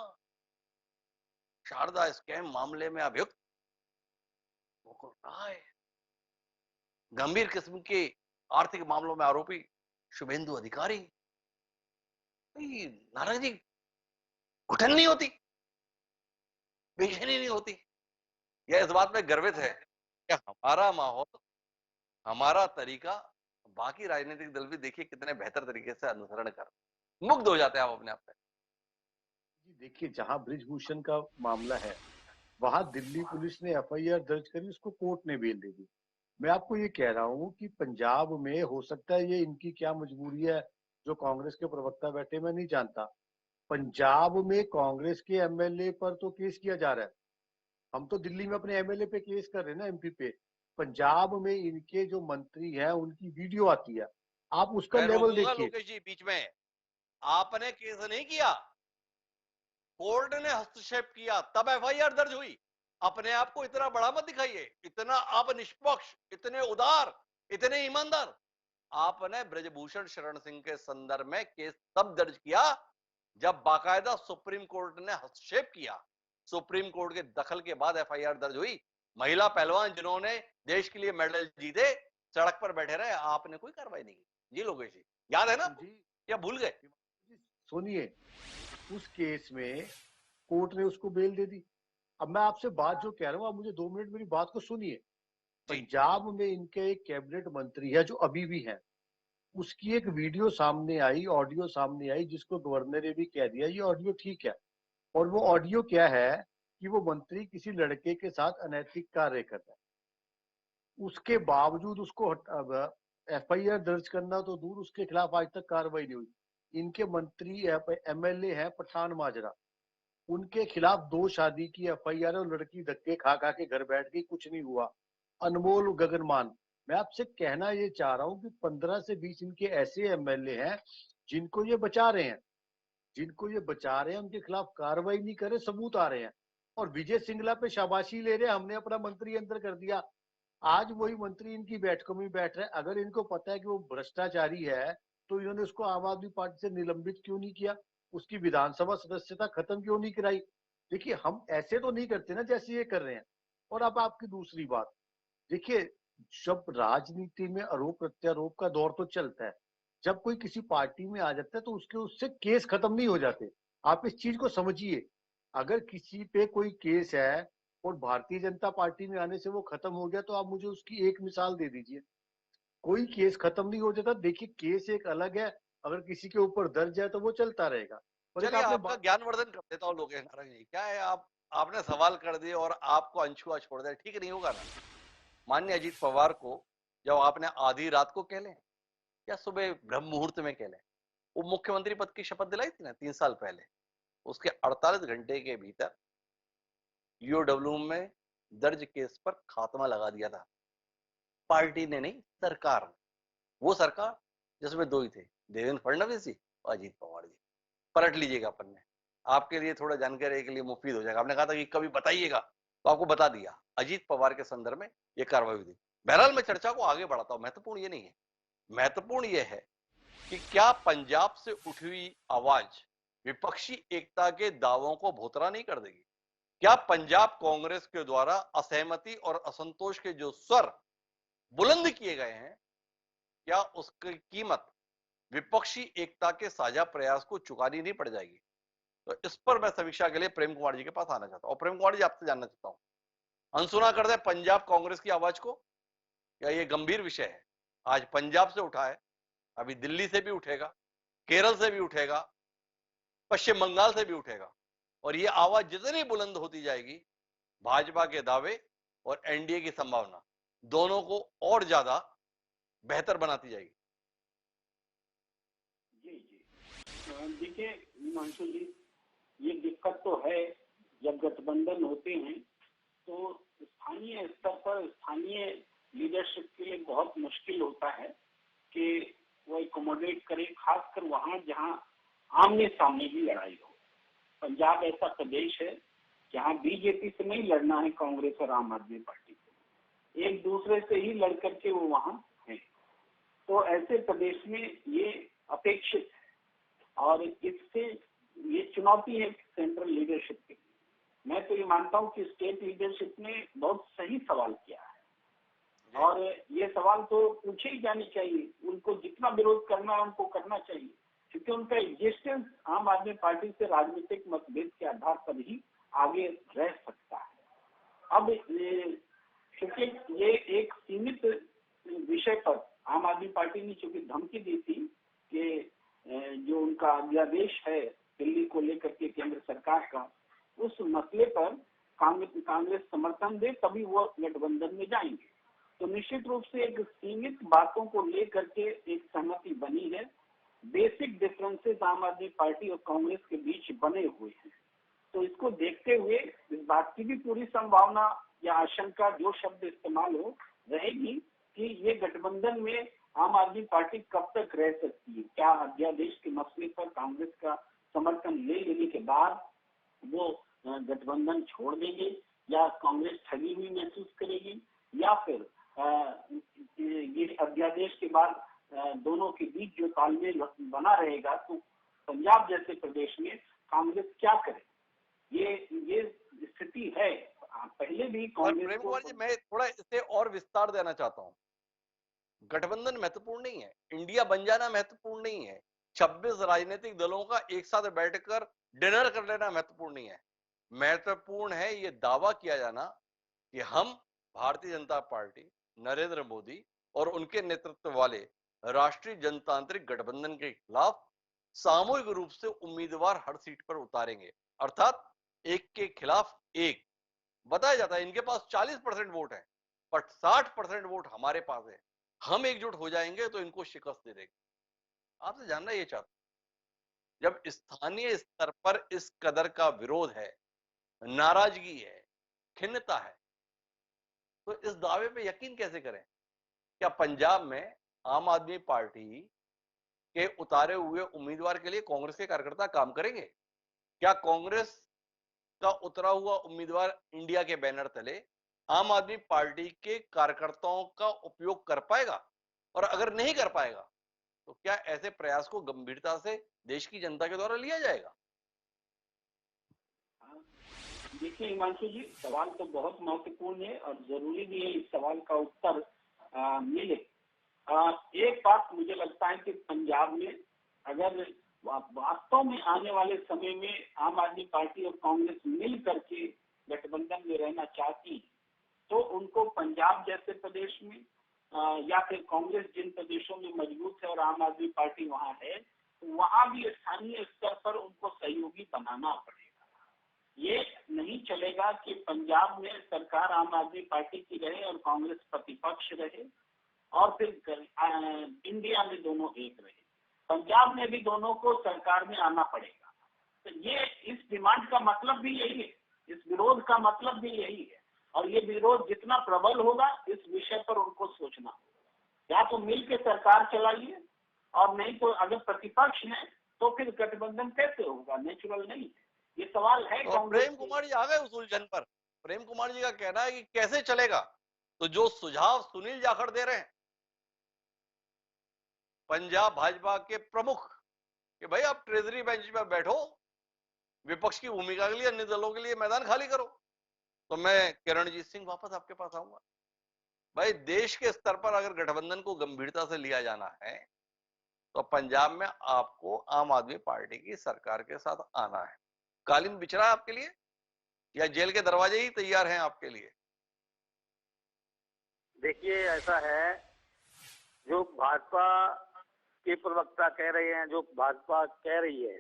शारदा स्कैम मामले में अभियुक्त मुकुल राय, गंभीर किस्म के आर्थिक मामलों में आरोपी शुभेंदु अधिकारी। नारायण जी, घुटन नहीं होती, बेचैनी नहीं होती? यह इस बात में गर्वित है कि हमारा माहौल, हमारा तरीका बाकी राजनीतिक दल भी देखिए कितने बेहतर तरीके से अनुसरण कर, मुग्ध हो जाते हैं आप अपने आप पे। देखिए, जहां ब्रिजभूषण का मामला है वहां दिल्ली पुलिस ने एफआईआर दर्ज करी, उसको कोर्ट ने बेल दे दी। मैं आपको ये कह रहा हूँ कि पंजाब में हो सकता है, ये इनकी क्या मजबूरी है जो कांग्रेस के प्रवक्ता बैठे, मैं नहीं जानता। पंजाब में कांग्रेस के एमएलए पर तो केस किया जा रहा है। हम तो दिल्ली में अपने एमएलए पे केस कर रहे हैं ना, एमपी पे। पंजाब में इनके जो मंत्री हैं उनकी वीडियो आती है, आप उसका मैं लेवल रोकूंगा देखिए। लोकेश जी बीच में। आपने केस नहीं किया, कोर्ट ने हस्तक्षेप किया, तब एफआईआर दर्ज हुई। अपने आप को इतना बड़ा मत दिखाइए, इतना आप निष्पक्ष, इतने उदार, इतने ईमानदार। आपने ब्रजभूषण शरण सिंह के संदर्भ में केस तब दर्ज किया जब बाकायदा सुप्रीम कोर्ट ने हस्तक्षेप किया। सुप्रीम कोर्ट के दखल के बाद एफआईआर दर्ज हुई। महिला पहलवान जिन्होंने देश के लिए मेडल जीते सड़क पर बैठे रहे, आपने कोई कार्रवाई नहीं की। जी लोकेश जी, याद है ना आपको? या भूल गए? सुनिए, उस केस में कोर्ट ने उसको बेल दे दी। अब मैं आपसे बात जो कह रहा हूँ, आप मुझे 2 मिनट मेरी बात को सुनिए। पंजाब में इनके एक कैबिनेट मंत्री है जो अभी भी है, उसकी एक वीडियो सामने आई, ऑडियो सामने आई, जिसको गवर्नर ने भी कह दिया ये ऑडियो ठीक है। और वो ऑडियो क्या है कि वो मंत्री किसी लड़के के साथ अनैतिक कार्य कर रहा है। उसके बावजूद उसको एफआईआर दर्ज करना तो दूर, उसके खिलाफ आज तक कार्रवाई नहीं हुई। इनके मंत्री एमएलए हैं पठान माजरा, उनके खिलाफ 2 शादी की एफआईआर और लड़की धक्के खा खा के घर बैठ गई, कुछ नहीं हुआ। अनमोल गगनमान, मैं आपसे कहना ये चाह रहा हूँ कि 15 से 20 इनके ऐसे एमएलए हैं जिनको ये बचा रहे हैं, उनके खिलाफ कार्रवाई नहीं करे, सबूत आ रहे हैं। और विजय सिंगला पे शाबाशी ले रहे हैं, हमने अपना मंत्री अंदर कर दिया। आज वही मंत्री इनकी बैठकों में बैठ रहे हैं। अगर इनको पता है कि वो भ्रष्टाचारी है तो इन्होंने उसको आम आदमी पार्टी से निलंबित क्यों नहीं किया, उसकी विधानसभा सदस्यता खत्म क्यों नहीं कराई? देखिए, हम ऐसे तो नहीं करते ना जैसे ये कर रहे हैं। और अब आपकी दूसरी बात देखिए, जब राजनीति में आरोप प्रत्यारोप का दौर तो चलता है, जब कोई किसी पार्टी में आ जाता है तो उससे केस खत्म नहीं हो जाते। आप इस चीज को समझिए। अगर किसी पे कोई केस है और भारतीय जनता पार्टी में आने से वो खत्म हो गया, तो आप मुझे उसकी एक मिसाल दे दीजिए। कोई केस खत्म नहीं हो जाता। देखिए, केस एक अलग है, अगर किसी के ऊपर दर्ज है तो वो चलता रहेगा। और एक चलिए, आपने आपका ज्ञानवर्धन कर देता हूँ लोकेश नारायण जी। क्या है, आपने सवाल कर दिए और आपको अनछुआ छोड़ दिया, ठीक नहीं होगा ना? माननीय अजीत पवार को जब आपने आधी रात को कह लें या सुबह ब्रह्म मुहूर्त में कह लें, वो मुख्यमंत्री पद की शपथ दिलाई थी ना 3 साल पहले, उसके 48 घंटे के भीतर ईओडब्ल्यू में दर्ज केस पर खात्मा लगा दिया था। पार्टी ने नहीं, सरकार ने। वो सरकार जिसमें 2 ही थे, देवेंद्र फडणवीस जी और अजीत पवार जी। पलट लीजिएगा पन्ने, आपके लिए थोड़ा जानकारी के लिए मुफीद हो जाएगा। आपने कहा था कि कभी बताइएगा, तो आपको बता दिया, अजीत पवार के संदर्भ में ये कार्रवाई हुई थी। बहरहाल मैं चर्चा को आगे बढ़ाता हूं, महत्वपूर्ण ये नहीं है। महत्वपूर्ण यह है कि क्या पंजाब से उठी हुई आवाज विपक्षी एकता के दावों को भोतरा नहीं कर देगी? क्या पंजाब कांग्रेस के द्वारा असहमति और असंतोष के जो स्वर बुलंद किए गए हैं, क्या उसकी कीमत विपक्षी एकता के साझा प्रयास को चुकानी नहीं पड़ जाएगी? तो इस पर मैं समीक्षा के लिए प्रेम कुमार जी के पास आना चाहता हूं। और प्रेम कुमार जी, आपसे जानना चाहता हूं, अनसुना कर दे पंजाब कांग्रेस की आवाज को, या ये गंभीर विषय है? आज पंजाब से उठा है, अभी दिल्ली से भी उठेगा, केरल से भी उठेगा, पश्चिम बंगाल से भी उठेगा, और ये आवाज जितनी बुलंद होती जाएगी, भाजपा के दावे और एनडीए की संभावना दोनों को और ज्यादा बेहतर बनाती जाएगी। जी जी, देखिए हिमांशु जी, ये दिक्कत तो है, जब गठबंधन होते हैं तो स्थानीय स्तर पर स्थानीय लीडरशिप के लिए बहुत मुश्किल होता है कि वो एकोमोडेट करे, खासकर वहां जहां आमने सामने की लड़ाई हो। पंजाब ऐसा प्रदेश है जहां बीजेपी से नहीं लड़ना है कांग्रेस और आम आदमी पार्टी को, एक दूसरे से ही लड़ करके वो वहां है। तो ऐसे प्रदेश में ये अपेक्षित है और इससे ये चुनौती है सेंट्रल लीडरशिप की। मैं तो ये मानता हूं कि स्टेट लीडरशिप ने बहुत सही सवाल किया है और ये सवाल तो पूछे ही जाने चाहिए। उनको जितना विरोध करना है उनको करना चाहिए, क्योंकि उनका एग्जिस्टेंस आम आदमी पार्टी से राजनीतिक मतभेद के आधार पर ही आगे रह सकता है। अब क्योंकि ये एक सीमित विषय पर आम आदमी पार्टी ने चूंकि धमकी दी थी कि जो उनका अध्यादेश है दिल्ली को लेकर के केंद्र सरकार का, उस मसले पर कांग्रेस समर्थन दे तभी वो गठबंधन में जाएंगे। तो निश्चित रूप से एक सीमित बातों को लेकर के एक सहमति बनी है। बेसिक डिफरेंसेस आम आदमी पार्टी और कांग्रेस के बीच बने हुए हैं। तो इसको देखते हुए इस बात की भी पूरी संभावना या आशंका, जो शब्द इस्तेमाल हो, रहेगी कि ये गठबंधन में आम आदमी पार्टी कब तक रह सकती है। क्या अध्यादेश के मसले पर कांग्रेस का समर्थन ले लेने के बाद वो गठबंधन छोड़ देंगे, या कांग्रेस ठगी हुई महसूस करेगी, या फिर ये अध्यादेश के बाद दोनों के बीच जो तालमेल बना रहेगा, तो पंजाब जैसे प्रदेश में कांग्रेस क्या करे, ये स्थिति है। पहले भी कांग्रेस प्रेम कुमार जी, मैं थोड़ा इसे और विस्तार देना चाहता हूँ। गठबंधन महत्वपूर्ण नहीं है, इंडिया बन जाना महत्वपूर्ण नहीं है, 26 राजनीतिक दलों का एक साथ बैठकर डिनर कर लेना महत्वपूर्ण नहीं है। महत्वपूर्ण है ये दावा किया जाना कि हम भारतीय जनता पार्टी, नरेंद्र मोदी और उनके नेतृत्व वाले राष्ट्रीय जनतांत्रिक गठबंधन के खिलाफ सामूहिक रूप से उम्मीदवार हर सीट पर उतारेंगे, अर्थात एक के खिलाफ एक। बताया जाता है इनके पास 40% वोट है, पर 60% वोट हमारे पास है, हम एकजुट हो जाएंगे तो इनको शिकस्त दे देंगे। आपसे जानना ये चाहता हूं, जब स्थानीय स्तर पर इस कदर का विरोध है, नाराजगी है, खिन्नता है, तो इस दावे पे यकीन कैसे करें? क्या पंजाब में आम आदमी पार्टी के उतारे हुए उम्मीदवार के लिए कांग्रेस के कार्यकर्ता काम करेंगे? क्या कांग्रेस का उतरा हुआ उम्मीदवार इंडिया के बैनर तले आम आदमी पार्टी के कार्यकर्ताओं का उपयोग कर पाएगा? और अगर नहीं कर पाएगा तो क्या ऐसे प्रयास को गंभीरता से देश की जनता के द्वारा लिया जाएगा? देखिए हिमांशु जी, सवाल तो बहुत महत्वपूर्ण है और जरूरी भी है इस सवाल का उत्तर मिले। एक बात मुझे लगता है कि पंजाब में अगर वास्तव में आने वाले समय में आम आदमी पार्टी और कांग्रेस मिल करके गठबंधन में रहना चाहती, तो उनको पंजाब जैसे प्रदेश में या फिर कांग्रेस जिन प्रदेशों में मजबूत है और आम आदमी पार्टी वहां है, तो वहां भी स्थानीय स्तर पर उनको सहयोगी बनाना पड़ेगा। ये नहीं चलेगा कि पंजाब में सरकार आम आदमी पार्टी की रहे और कांग्रेस प्रतिपक्ष रहे और फिर इंडिया में दोनों एक रहे। पंजाब में भी दोनों को सरकार में आना पड़ेगा। तो ये इस डिमांड का मतलब भी यही है, इस विरोध का मतलब भी यही है। और ये विरोध जितना प्रबल होगा, इस विषय पर उनको सोचना होगा। या तो मिल के सरकार चलाइए, और नहीं तो अगर प्रतिपक्ष है तो फिर गठबंधन कैसे होगा? नेचुरल नहीं है। ये सवाल है। तो प्रेम कुमार जी आ गए उस उलझन पर। प्रेम कुमार जी का कहना है कि कैसे चलेगा, तो जो सुझाव सुनील जाखड़ दे रहे हैं पंजाब भाजपा के प्रमुख कि भाई आप ट्रेजरी बेंच पर बैठो, विपक्ष की भूमिका के लिए अन्य दलों के लिए मैदान खाली करो। तो मैं किरणजीत सिंह वापस आपके पास आऊंगा। भाई देश के स्तर पर अगर गठबंधन को गंभीरता से लिया जाना है तो पंजाब में आपको आम आदमी पार्टी की सरकार के साथ आना है। कालीन बिछ रहा है आपके लिए या जेल के दरवाजे ही तैयार हैं आपके लिए? देखिए ऐसा है, जो भाजपा के प्रवक्ता कह रहे हैं, जो भाजपा कह रही है,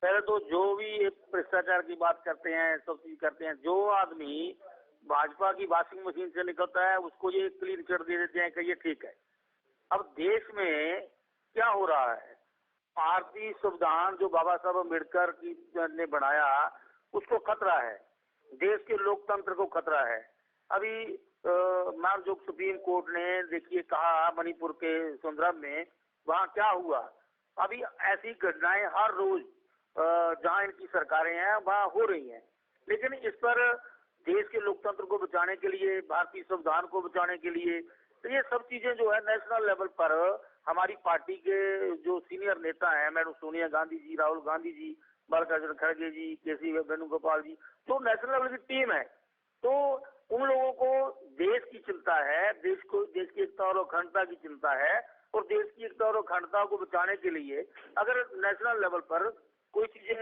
पहले तो जो भी भ्रष्टाचार की बात करते हैं, सब चीज करते हैं, जो आदमी भाजपा की वॉशिंग मशीन से निकलता है उसको ये क्लीन कर दे देते हैं कि ये ठीक है। अब देश में क्या हो रहा है, भारतीय संविधान जो बाबा साहब अम्बेडकर की ने बनाया उसको खतरा है, देश के लोकतंत्र को खतरा है। अभी मान जो सुप्रीम कोर्ट ने देखिए कहा मणिपुर के सुंदरम में, वहां क्या हुआ, अभी ऐसी घटनाएं हर रोज जहां इनकी सरकारें हैं वहां हो रही हैं। लेकिन इस पर देश के लोकतंत्र को बचाने के लिए, भारतीय संविधान को बचाने के लिए, तो ये सब चीजें जो है नेशनल लेवल पर हमारी पार्टी के जो सीनियर नेता हैं, मैडम सोनिया गांधी जी, राहुल गांधी जी, मल्लिकार्जुन खड़गे जी, केसी वेणुगोपाल जी, तो नेशनल लेवल की टीम है। तो उन लोगों को देश की चिंता है, देश की एकता और अखंडता की चिंता है, और देश की एकता और अखंडता को बचाने के लिए अगर नेशनल लेवल पर कोई चीजें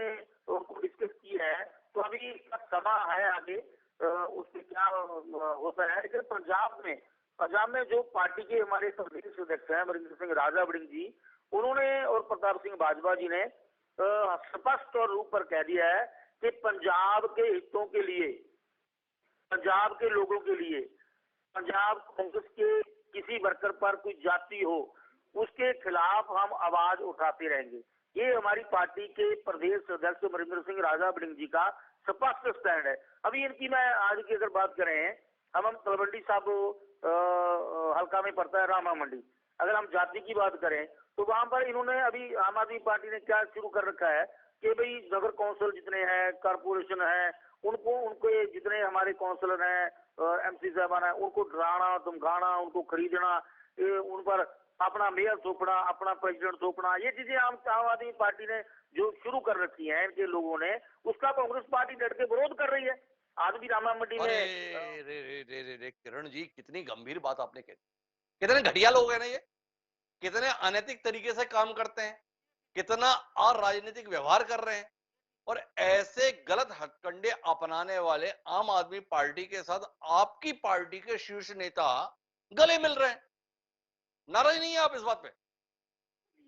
उनको डिस्कस की है तो अभी समा है आगे उसमें क्या होता है। लेकिन पंजाब में जो पार्टी के हमारे प्रदेश अध्यक्ष हैं अमरिंदर सिंह राजा वड़िंग जी, उन्होंने और प्रताप सिंह बाजवा जी ने स्पष्ट और रूप पर कह दिया है कि पंजाब के हितों के लिए, पंजाब के लोगों के लिए, पंजाब कांग्रेस के किसी वर्कर पर कोई जाति हो उसके खिलाफ हम आवाज उठाते रहेंगे। ये हमारी पार्टी के प्रदेश अध्यक्ष अमरिंदर सिंह राजा वड़िंग जी का स्पष्ट स्टैंड है। अभी इनकी मैं आज की अगर बात करें, हम तलवंडी साहब हल्का में पड़ता है रामा मंडी, अगर हम जाति की बात करें तो वहां पर इन्होंने अभी आम आदमी पार्टी ने क्या शुरू कर रखा है कि भाई नगर कौंसिल जितने हैं, कारपोरेशन है, उनके जितने हमारे काउंसलर हैं, एमसी साहबान है, उनको डराना धमकाना, उनको खरीदना, उन पर अपना मेयर थोपना, अपना प्रेसिडेंट थोपना, ये चीजें आम आदमी पार्टी ने जो शुरू कर रखी है इनके लोगों ने, उसका कांग्रेस पार्टी डट के विरोध कर रही है। आज भी रामा मंडी में रे किरण जी, कितनी गंभीर बात आपने कही। कितने घटिया लोग हैं ना ये, कितने अनैतिक तरीके से काम करते हैं, कितना अराजनीतिक व्यवहार कर रहे हैं, और ऐसे गलत हथकंडे अपनाने वाले आम आदमी पार्टी के साथ आपकी पार्टी के शीर्ष नेता गले मिल रहे हैं। नाराज नहीं है आप इस बात पे?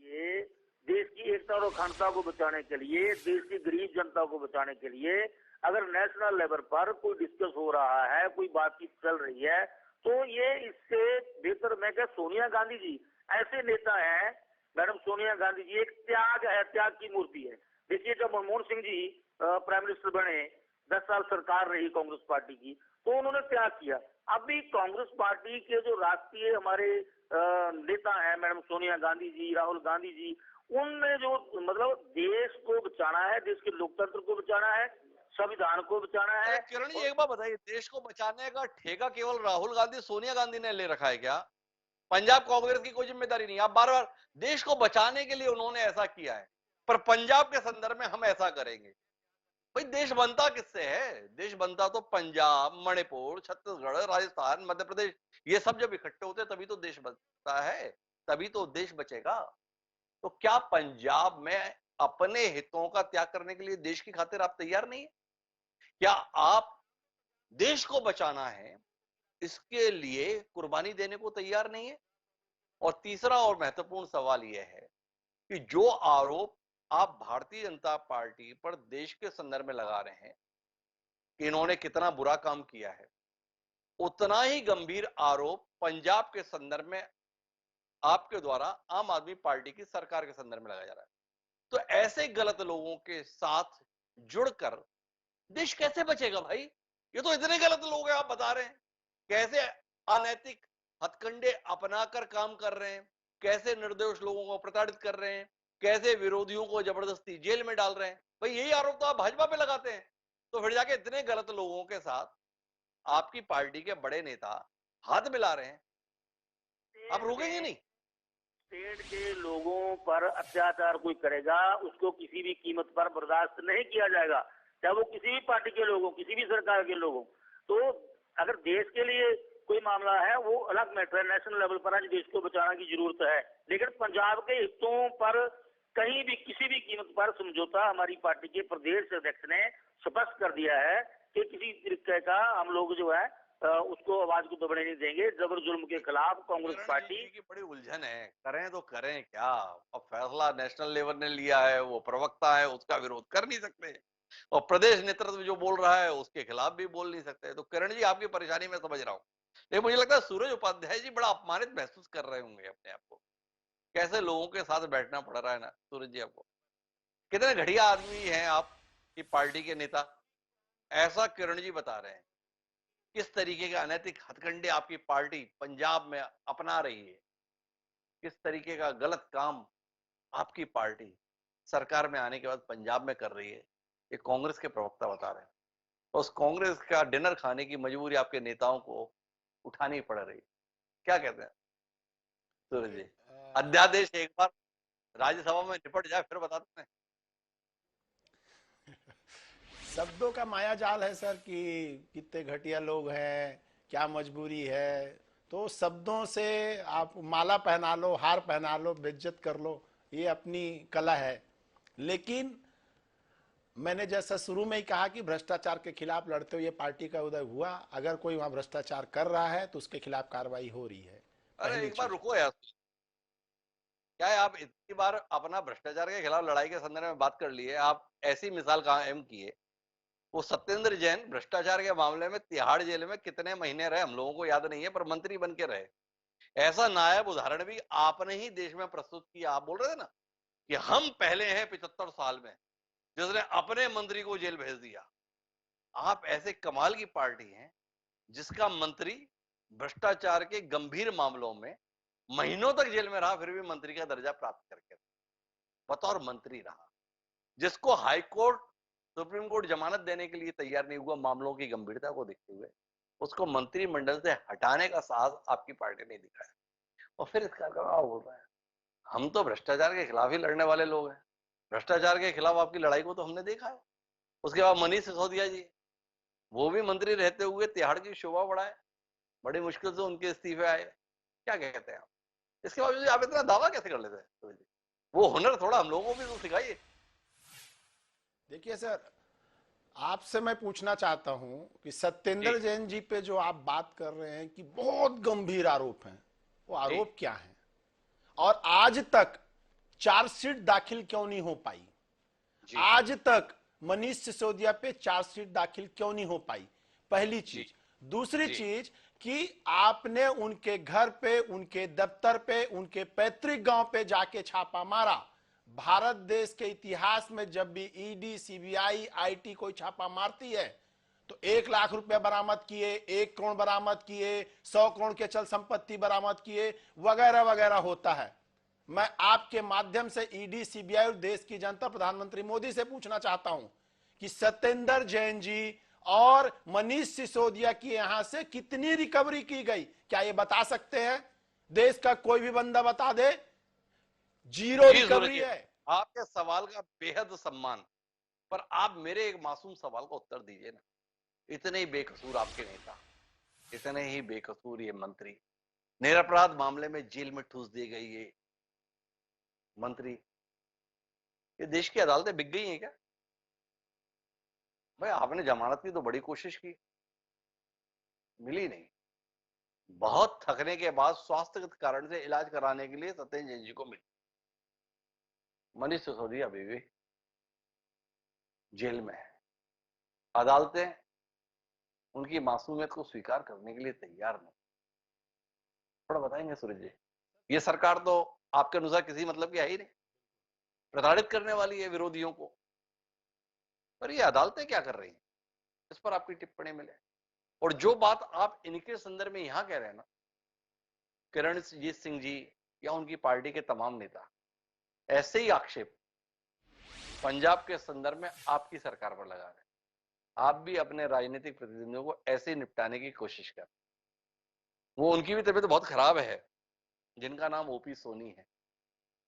ये देश की एकता और अखंडता को बचाने के लिए, देश की गरीब जनता को बचाने के लिए अगर नेशनल लेवल पर कोई डिस्कस हो रहा है, कोई बातचीत चल रही है, तो ये इससे बेहतर मैं क्या, सोनिया गांधी जी ऐसे नेता हैं, मैडम सोनिया गांधी जी एक त्याग है, त्याग की मूर्ति है। देखिए जब मनमोहन सिंह जी प्राइम मिनिस्टर बने, 10 साल सरकार रही कांग्रेस पार्टी की, तो उन्होंने त्याग किया। अभी कांग्रेस पार्टी के जो राष्ट्रीय हमारे नेता हैं मैडम सोनिया गांधी जी, राहुल गांधी जी, उनने जो मतलब देश को बचाना है, देश के लोकतंत्र को बचाना है, संविधान को बचाना है। किरण जी एक बात बताइए, देश को बचाने का ठेका केवल राहुल गांधी सोनिया गांधी ने ले रखा है क्या? पंजाब कांग्रेस की कोई जिम्मेदारी नहीं। आप बार बार देश को बचाने के लिए उन्होंने ऐसा किया है, पर पंजाब के संदर्भ में हम ऐसा करेंगे। भाई देश बनता किससे है? देश बनता तो पंजाब, मणिपुर, छत्तीसगढ़, राजस्थान, मध्य प्रदेश, ये सब जब इकट्ठे होते तभी तो देश बनता है, तभी तो देश बचेगा। तो क्या पंजाब में अपने हितों का त्याग करने के लिए देश की खातिर आप तैयार नहीं है? क्या आप देश को बचाना है इसके लिए कुर्बानी देने को तैयार नहीं है? और तीसरा और महत्वपूर्ण सवाल यह है कि जो आरोप आप भारतीय जनता पार्टी पर देश के संदर्भ में लगा रहे हैं कि इन्होंने कितना बुरा काम किया है, उतना ही गंभीर आरोप पंजाब के संदर्भ में आपके द्वारा आम आदमी पार्टी की सरकार के संदर्भ में लगाया जा रहा है। तो ऐसे गलत लोगों के साथ जुड़कर देश कैसे बचेगा भाई? ये तो इतने गलत लोग हैं, आप बता रहे हैं कैसे अनैतिक हथकंडे अपनाकर काम कर रहे हैं, कैसे निर्दोष लोगों को प्रताड़ित कर रहे हैं, कैसे विरोधियों को जबरदस्ती जेल में डाल रहे हैं। भाई यही आरोप तो आप भाजपा पे लगाते हैं, तो फिर जाके इतने गलत लोगों के साथ आपकी पार्टी के बड़े नेता हाथ मिला रहे हैं, आप रोकेंगे नहीं? स्टेट के लोगों पर अत्याचार कोई करेगा उसको किसी भी कीमत पर बर्दाश्त नहीं किया जाएगा, चाहे वो किसी भी पार्टी के लोग हों, किसी भी सरकार के लोग हों। तो अगर देश के लिए कोई मामला है वो अलग मैटर है, नेशनल लेवल पर आज देश को बचाने की जरूरत है, लेकिन पंजाब के हितों पर कहीं भी किसी भी कीमत पर समझौता हमारी पार्टी के प्रदेश अध्यक्ष ने स्पष्ट कर दिया है कि किसी तरीके का हम लोग जो है उसको आवाज को दबने नहीं देंगे। जबर जुल्म के खिलाफ कांग्रेस किरण पार्टी जी की बड़ी उलझन है, करें तो करें क्या। अब फैसला नेशनल लेवल ने लिया है, वो प्रवक्ता है, उसका विरोध कर नहीं सकते, और प्रदेश नेतृत्व जो बोल रहा है उसके खिलाफ भी बोल नहीं सकते। तो किरण जी आपकी परेशानी मैं समझ रहा हूँ, लेकिन मुझे लगता है सूरज उपाध्याय जी बड़ा अपमानित महसूस कर रहे होंगे अपने आप को। कैसे लोगों के साथ बैठना पड़ रहा है ना सूरज जी आपको। कितने घटिया आदमी हैं आप की पार्टी के नेता, ऐसा किरण जी बता रहे हैं। किस तरीके के अनैतिक हथकंडे आपकी पार्टी पंजाब में अपना रही है, किस तरीके का गलत काम आपकी पार्टी सरकार में आने के बाद पंजाब में कर रही है, ये कांग्रेस के प्रवक्ता बता रहे हैं। उस कांग्रेस का डिनर खाने की मजबूरी आपके नेताओं को उठानी पड़ रही है। क्या कहते हैं सूरज जी? अध्यादेश एक बार राज्यसभा में निपट जाए फिर बताते हैं। शब्दों का माया जाल है सर कि कितने घटिया लोग हैं, क्या मजबूरी है। तो शब्दों से आप माला पहना लो, हार पहना लो, बेइज्जत कर लो, ये अपनी कला है। लेकिन मैंने जैसा शुरू में ही कहा कि भ्रष्टाचार के खिलाफ लड़ते हुए पार्टी का उदय हुआ। अगर कोई वहां भ्रष्टाचार कर रहा है तो उसके खिलाफ कार्रवाई हो रही है। अरे पहली एक बार चीज। रुको यार, क्या है आप इतनी बार अपना भ्रष्टाचार के खिलाफ लड़ाई के संदर्भ में बात कर लिए, आप ऐसी मिसाल कायम किए। वो सत्येंद्र जैन भ्रष्टाचार के मामले में तिहाड़ जेल में कितने महीने रहे हम लोगों को याद नहीं है, पर मंत्री बन के रहे। ऐसा नायाब उदाहरण भी आपने ही देश में प्रस्तुत किया। आप बोल रहे थे ना कि हम पहले हैं 75 साल में जिसने अपने मंत्री को जेल भेज दिया। आप ऐसे कमाल की पार्टी हैं जिसका मंत्री भ्रष्टाचार के गंभीर मामलों में महीनों तक जेल में रहा, फिर भी मंत्री का दर्जा प्राप्त करके बतौर मंत्री रहा, जिसको हाईकोर्ट सुप्रीम कोर्ट जमानत देने के लिए तैयार नहीं हुआ मामलों की गंभीरता को देखते हुए, उसको मंत्रिमंडल से हटाने का साहस आपकी पार्टी ने दिखाया। और फिर इसका जवाब बोल रहा है हम तो भ्रष्टाचार के खिलाफ ही लड़ने वाले लोग हैं। भ्रष्टाचार के खिलाफ आपकी लड़ाई को तो हमने देखा है। उसके बाद मनीष सिसोदिया जी, वो भी मंत्री रहते हुए तिहाड़ की शोभा बढ़ाए, बड़ी मुश्किल से उनके इस्तीफे आए। क्या कहते हैं आप? इसके बावजूद आप इतना दावा कैसे कर लेते हैं? वो हुनर थोड़ा हम लोगों को भी तो सिखाइए। देखिए सर, आपसे मैं पूछना चाहता हूं कि सत्येंद्र जी जैन जी पे जो आप बात कर रहे हैं कि बहुत गंभीर आरोप हैं, वो जी आरोप क्या हैं? और आज तक चार्जशीट दाखिल क्यों नहीं हो पाई? जी आज तक मनीष सिसोदिया पे चार्जशीट दाखिल क्यों नहीं हो पाई? पहली जी चीज। दूसरी जी चीज कि आपने उनके घर पे, उनके दफ्तर पे, उनके पैतृक गांव पे जाके छापा मारा। भारत देश के इतिहास में जब भी ईडी, सीबीआई, आईटी कोई छापा मारती है तो 1 लाख रुपए बरामद किए, 1 करोड़ बरामद किए, 100 करोड़ के चल संपत्ति बरामद किए, वगैरह वगैरह होता है। मैं आपके माध्यम से ईडी, सीबीआई और देश की जनता, प्रधानमंत्री मोदी से पूछना चाहता हूं कि सत्येंद्र जैन जी और मनीष सिसोदिया की यहां से कितनी रिकवरी की गई? क्या ये बता सकते हैं? देश का कोई भी बंदा बता दे। जीरो जी सूरज रिकवरी जी, है। आपके सवाल का बेहद सम्मान, पर आप मेरे एक मासूम सवाल का उत्तर दीजिए ना। इतने ही बेकसूर आपके नेता, इतने ही बेकसूर ये मंत्री, निरपराध मामले में जेल में ठूस दी गई ये मंत्री, ये देश की अदालतें बिक गई हैं क्या? भाई आपने जमानत की तो बड़ी कोशिश की, मिली नहीं। बहुत थकने के बाद स्वास्थ्य कारण से इलाज कराने के लिए सत्येंद्र जैन जी को मिली। मनीष सिसोदिया अभी भी जेल में है। अदालतें उनकी मासूमियत को स्वीकार करने के लिए तैयार नहीं। थोड़ा बताएंगे सूरज जी? ये सरकार तो आपके अनुसार किसी मतलब की है ही नहीं, प्रताड़ित करने वाली है विरोधियों को। पर ये अदालतें क्या कर रही हैं, इस पर आपकी टिप्पणी मिले। और जो बात आप इनके संदर्भ में यहां कह रहे हैं ना, किरणजीत सिंह जी या उनकी पार्टी के तमाम नेता ऐसे ही आक्षेप पंजाब के संदर्भ में आपकी सरकार पर लगा रहे हैं। आप भी अपने राजनीतिक प्रतिद्वंदियों को ऐसे ही निपटाने की कोशिश कर। वो उनकी भी तबीयत बहुत खराब है, जिनका नाम ओपी सोनी है।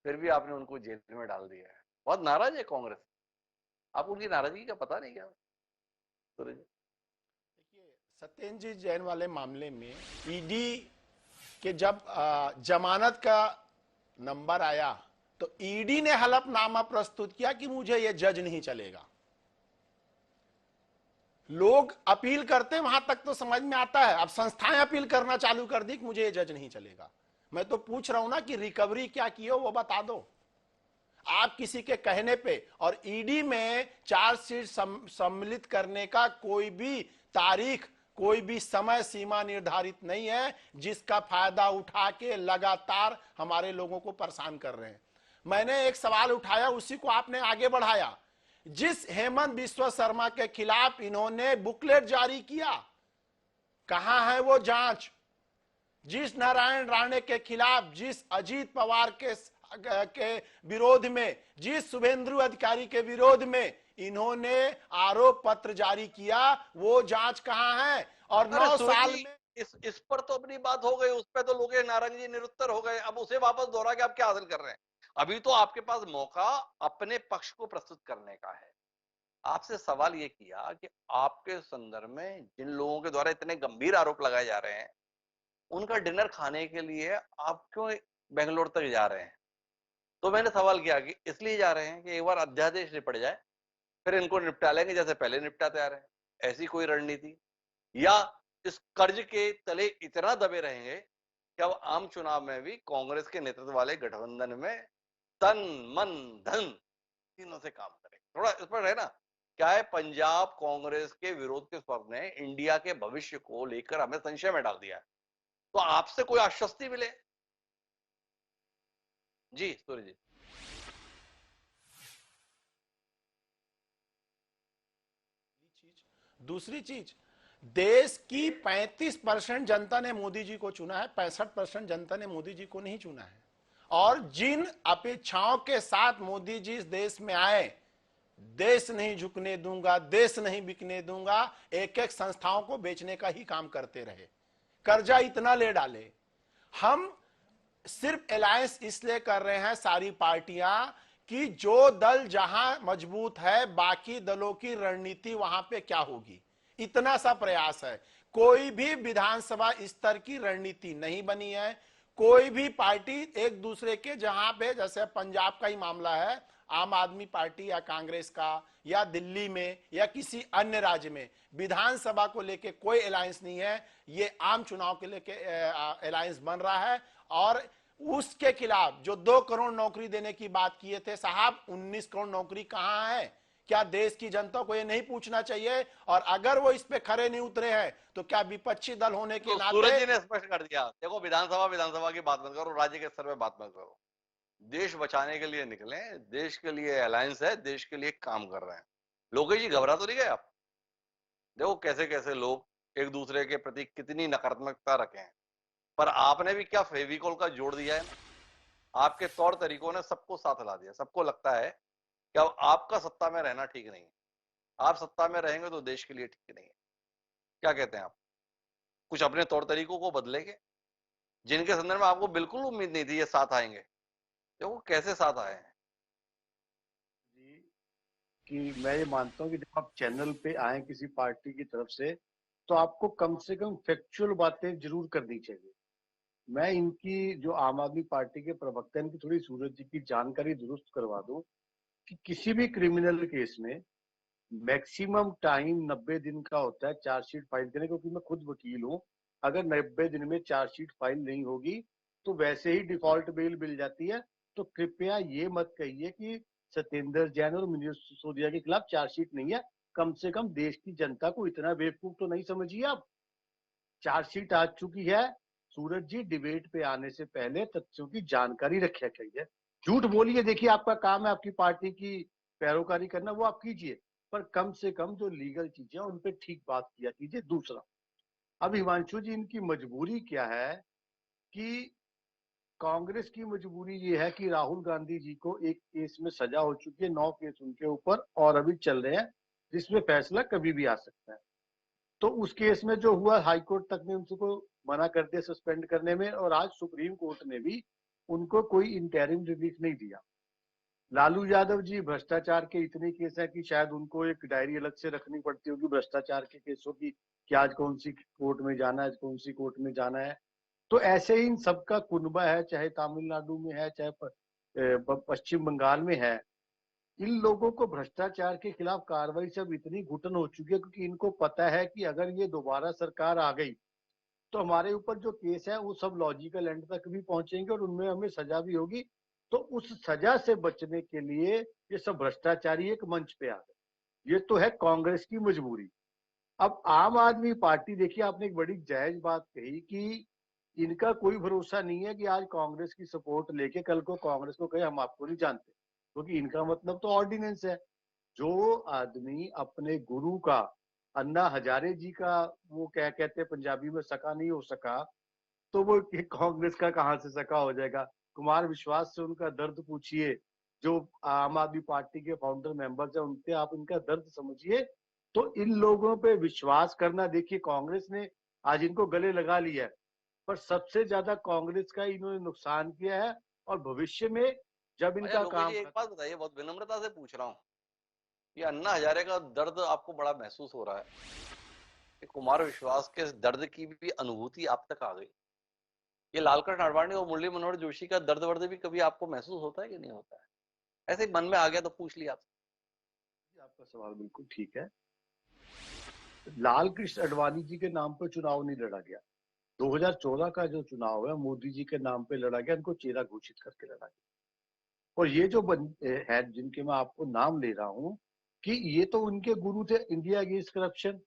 फिर भी आपने उनको जेल में डाल दिया है। बहुत नाराज है कांग्रेस। आप उनकी नाराजगी का पता नहीं क्या सूरज जी? देखिए, सत्येंद्र जैन वाले मामले में ईडी के जब जमानत का नंबर आया तो ईडी ने हलफनामा प्रस्तुत किया कि मुझे यह जज नहीं चलेगा। लोग अपील करते हैं वहां तक तो समझ में आता है, अब संस्थाएं अपील करना चालू कर दी कि मुझे ये जज नहीं चलेगा। मैं तो पूछ रहा हूं ना कि रिकवरी क्या की हो वो बता दो। आप किसी के कहने पे, और ईडी में चार्जशीट सम्मिलित करने का कोई भी तारीख, कोई भी समय सीमा निर्धारित नहीं है, जिसका फायदा उठा के लगातार हमारे लोगों को परेशान कर रहे हैं। मैंने एक सवाल उठाया, उसी को आपने आगे बढ़ाया। जिस हेमंत बिस्वा शर्मा के खिलाफ इन्होंने बुकलेट जारी किया, कहां है वो जांच? जिस नारायण राणे के खिलाफ, जिस अजीत पवार के विरोध में, जिस शुभेंदु अधिकारी के विरोध में इन्होंने आरोप पत्र जारी किया, वो जांच कहां है? और 9 साल में इस पर तो अपनी बात हो गई, उस पर तो लोग नारंग जी निरुत्तर हो गए। अब उसे वापस दोहरा के आप क्या हासिल कर रहे हैं? अभी तो आपके पास मौका अपने पक्ष को प्रस्तुत करने का है। आपसे सवाल ये किया कि आपके संदर्भ में जिन लोगों के द्वारा इतने गंभीर आरोप लगाए जा रहे हैं, उनका डिनर खाने के लिए आप क्यों बेंगलोर तक जा रहे हैं? तो मैंने सवाल किया कि इसलिए जा रहे हैं कि एक बार अध्यादेश निपट जाए, फिर इनको निपटा लेंगे जैसे पहले निपटाते आ रहे हैं। ऐसी कोई रणनीति, या इस कर्ज के तले इतना दबे रहेंगे कि अब आम चुनाव में भी कांग्रेस के नेतृत्व वाले गठबंधन में तन मन धन तीनों से काम करें? थोड़ा इस पर है ना, क्या है, पंजाब कांग्रेस के विरोध के स्वप्न ने इंडिया के भविष्य को लेकर हमें संशय में डाल दिया है। तो आपसे कोई आश्वस्ति मिले। जी सूर्य जी। दूसरी चीज, देश की 35% जनता ने मोदी जी को चुना है, 65% जनता ने मोदी जी को नहीं चुना है। और जिन अपेक्षाओं के साथ मोदी जी इस देश में आए, देश नहीं झुकने दूंगा, देश नहीं बिकने दूंगा, एक एक संस्थाओं को बेचने का ही काम करते रहे, कर्जा इतना ले डाले। हम सिर्फ अलायंस इसलिए कर रहे हैं सारी पार्टियां कि जो दल जहां मजबूत है, बाकी दलों की रणनीति वहां पे क्या होगी, इतना सा प्रयास है। कोई भी विधानसभा स्तर की रणनीति नहीं बनी है। कोई भी पार्टी एक दूसरे के, जहां पे जैसे पंजाब का ही मामला है, आम आदमी पार्टी या कांग्रेस का, या दिल्ली में या किसी अन्य राज्य में विधानसभा को लेके कोई अलायंस नहीं है। ये आम चुनाव के लेके अलायंस बन रहा है। और उसके खिलाफ जो 2 करोड़ नौकरी देने की बात किए थे साहब, 19 करोड़ नौकरी कहां है? क्या देश की जनता को यह नहीं पूछना चाहिए? और अगर वो इस पे खरे नहीं उतरे हैं तो क्या विपक्षी दल होने के नाते? सूरज जी ने स्पष्ट कर दिया, देखो विधानसभा की बात मत करो, राज्य के स्तर पे बात मत करो। देश बचाने के लिए निकले, देश के लिए अलायंस है, देश के लिए काम कर रहे हैं। लोकेश जी, घबरा तो नहीं गए आप? देखो कैसे कैसे लोग एक दूसरे के प्रति कितनी नकारात्मकता रखे हैं, पर आपने भी क्या फेविकोल का जोड़ दिया है ना। आपके तौर तरीकों ने सबको साथ ला दिया। सबको लगता है कि अब आपका सत्ता में रहना ठीक नहीं है, आप सत्ता में रहेंगे तो देश के लिए ठीक नहीं है। क्या कहते हैं आप? कुछ अपने तौर तरीकों को बदलेंगे, जिनके संदर्भ में आपको बिल्कुल उम्मीद नहीं थी ये साथ आएंगे। देखो कैसे साथ आए हैं जी, कि मैं ये मानता हूँ कि जब आप चैनल पे आए किसी पार्टी की तरफ से, तो आपको कम से कम फैक्चुअल बातें जरूर करनी चाहिए। मैं इनकी जो आम आदमी पार्टी के प्रवक्ता, इनकी थोड़ी सूरज जी की जानकारी दुरुस्त करवा दूं कि किसी भी क्रिमिनल केस में मैक्सिमम टाइम 90 दिन का होता है चार्जशीट फाइल करने, क्योंकि मैं खुद वकील हूँ। अगर 90 दिन में चार्जशीट फाइल नहीं होगी तो वैसे ही डिफॉल्ट बेल मिल जाती है। तो कृपया ये मत कहिए कि सत्येंद्र जैन और मनीष सिसोदिया के खिलाफ चार्जशीट नहीं है। कम से कम देश की जनता को इतना बेवकूफ तो नहीं समझिए आप। चार्जशीट आ चुकी है। सूरज जी, डिबेट पे आने से पहले तथ्यों की जानकारी रखा चाहिए। झूठ बोलिए, देखिए आपका काम है आपकी पार्टी की पैरोकारी करना, वो आप कीजिए, पर कम से कम जो लीगल चीजें उन पे ठीक बात किया कीजिए। दूसरा, अब हिमांशु जी, इनकी मजबूरी क्या है कि कांग्रेस की मजबूरी ये है कि राहुल गांधी जी को एक केस में सजा हो चुकी है, 9 केस उनके ऊपर और अभी चल रहे हैं, जिसमें फैसला कभी भी आ सकता है। तो उस केस में जो हुआ, हाईकोर्ट तक ने उनको मना कर दिया सस्पेंड करने में, और आज सुप्रीम कोर्ट ने भी उनको कोई इंटरिम रिलीफ नहीं दिया। लालू यादव जी भ्रष्टाचार के इतने केस है कि शायद उनको एक डायरी अलग से रखनी पड़ती होगी भ्रष्टाचार के केसों की, कि आज कौन सी कोर्ट में जाना है, कौन सी कोर्ट में जाना है। तो ऐसे ही इन सबका कुनबा है, चाहे तमिलनाडु में है, चाहे पश्चिम बंगाल में है। इन लोगों को भ्रष्टाचार के खिलाफ कार्रवाई से अब इतनी घुटन हो चुकी है, क्योंकि इनको पता है कि अगर ये दोबारा सरकार आ गई तो हमारे ऊपर जो केस है वो सब लॉजिकल एंड तक भी पहुंचेंगे और उनमें हमें सजा भी होगी। तो उस सजा से बचने के लिए ये सब भ्रष्टाचारी एक मंच पे आ गए। ये तो है कांग्रेस की मजबूरी। अब आम आदमी पार्टी, देखिए आपने एक बड़ी जायज बात कही कि इनका कोई भरोसा नहीं है कि आज कांग्रेस की सपोर्ट लेके कल को कांग्रेस को कहे हम आपको नहीं जानते, क्योंकि इनका मतलब तो ऑर्डिनेंस है। जो आदमी अपने गुरु का, अन्ना हजारे जी का, वो क्या कहते हैं पंजाबी में, सका नहीं हो सका, तो वो कांग्रेस का कहां से सका हो जाएगा। कुमार विश्वास से उनका दर्द पूछिए, जो आम आदमी पार्टी के फाउंडर मेंबर्स है उनसे आप इनका दर्द समझिए। तो इन लोगों पे विश्वास करना, देखिए कांग्रेस ने आज इनको गले लगा लिया है, पर सबसे ज्यादा कांग्रेस का इन्होंने नुकसान किया है। और भविष्य में जब अच्छा इनका लोकेश काम जी, एक बात बताइए, बहुत विनम्रता से पूछ रहा हूँ, ये अन्ना हजारे का दर्द आपको बड़ा महसूस हो रहा है कि कुमार विश्वास के इस दर्द की भी अनुभूति आप तक आ गई। ये लालकृष्ण आडवाणी और मुरली मनोहर जोशी का दर्द वर्द भी कभी आपको महसूस होता है कि नहीं होता है? ऐसे ही मन में आ गया तो पूछ लिया आपसे। आपका सवाल बिल्कुल ठीक है। लाल कृष्ण आडवाणी जी के नाम पर चुनाव नहीं लड़ा गया। 2014 का जो चुनाव है मोदी जी के नाम पे लड़ा गया, इनको चेहरा घोषित करके लड़ा गया। और ये जो है जिनके मैं आपको नाम ले रहा हूँ, कि ये तो उनके गुरु थे इंडिया अगेंस्ट करप्शन,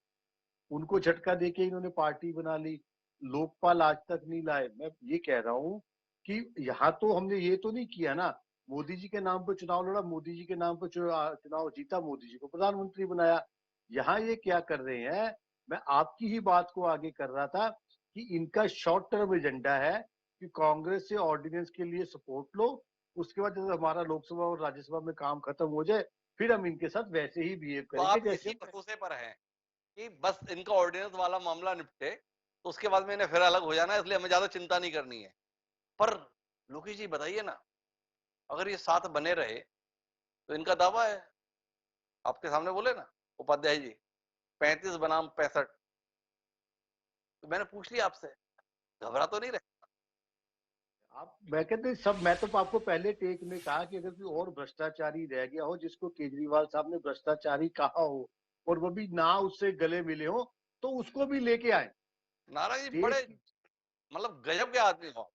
उनको झटका देके इन्होंने पार्टी बना ली। लोकपाल आज तक नहीं लाए। मैं ये कह रहा हूँ कि यहाँ तो हमने ये तो नहीं किया ना, मोदी जी के नाम पर चुनाव लड़ा, मोदी जी के नाम पर चुनाव जीता, मोदी जी को प्रधानमंत्री बनाया। यहाँ ये क्या कर रहे हैं, मैं आपकी ही बात को आगे कर रहा था कि इनका शॉर्ट टर्म एजेंडा है कि कांग्रेस से ऑर्डिनेंस के लिए सपोर्ट लो, उसके बाद जब हमारा लोकसभा और राज्यसभा में काम खत्म हो जाए फिर हम इनके साथ वैसे ही बिहेव तो करेंगे आप जैसे इसी भरोसे पर हैं कि बस इनका ऑर्डिनेंस वाला मामला निपटे तो उसके बाद में इन्हें फिर अलग हो जाना है, इसलिए हमें ज्यादा चिंता नहीं करनी है। पर लोकेश जी बताइए ना, अगर ये साथ बने रहे तो इनका दावा है, आपके सामने बोले ना उपाध्याय जी, 35 बनाम 65। तो मैंने पूछ लिया आपसे, घबरा तो नहीं रहे? आप, मैं कहते सब, मैं तो आपको पहले टेक में कहा कि अगर कोई और भ्रष्टाचारी रह गया हो जिसको केजरीवाल साहब ने भ्रष्टाचारी कहा हो और वो भी ना उससे गले मिले हो, तो उसको भी लेके आए। नारायण जी देश बड़े की मतलब गजब के आदमी हो।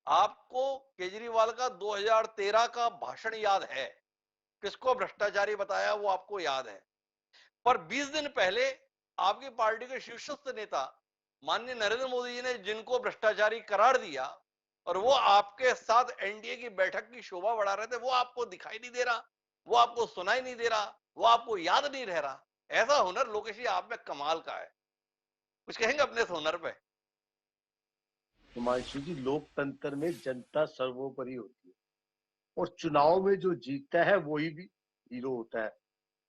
आपको केजरीवाल का 2013 का भाषण याद है, किसको भ्रष्टाचारी बताया वो आपको याद है। पर 20 दिन पहले आपकी पार्टी के शीर्षस्थ नेता माननीय नरेंद्र मोदी जी ने जिनको भ्रष्टाचारी करार दिया और वो आपके साथ एनडीए की बैठक की शोभा बढ़ा रहे थे, वो आपको दिखाई नहीं दे रहा, वो आपको सुनाई नहीं दे रहा, वो आपको याद नहीं रह रहा। ऐसा हुनर लोकेश जी आप में कमाल का है, कुछ कहेंगे अपने इस हुनर पे? हिमांशु जी, लोकतंत्र में जनता सर्वोपरि होती है और चुनाव में जो जीतता है वही भी हीरो होता है।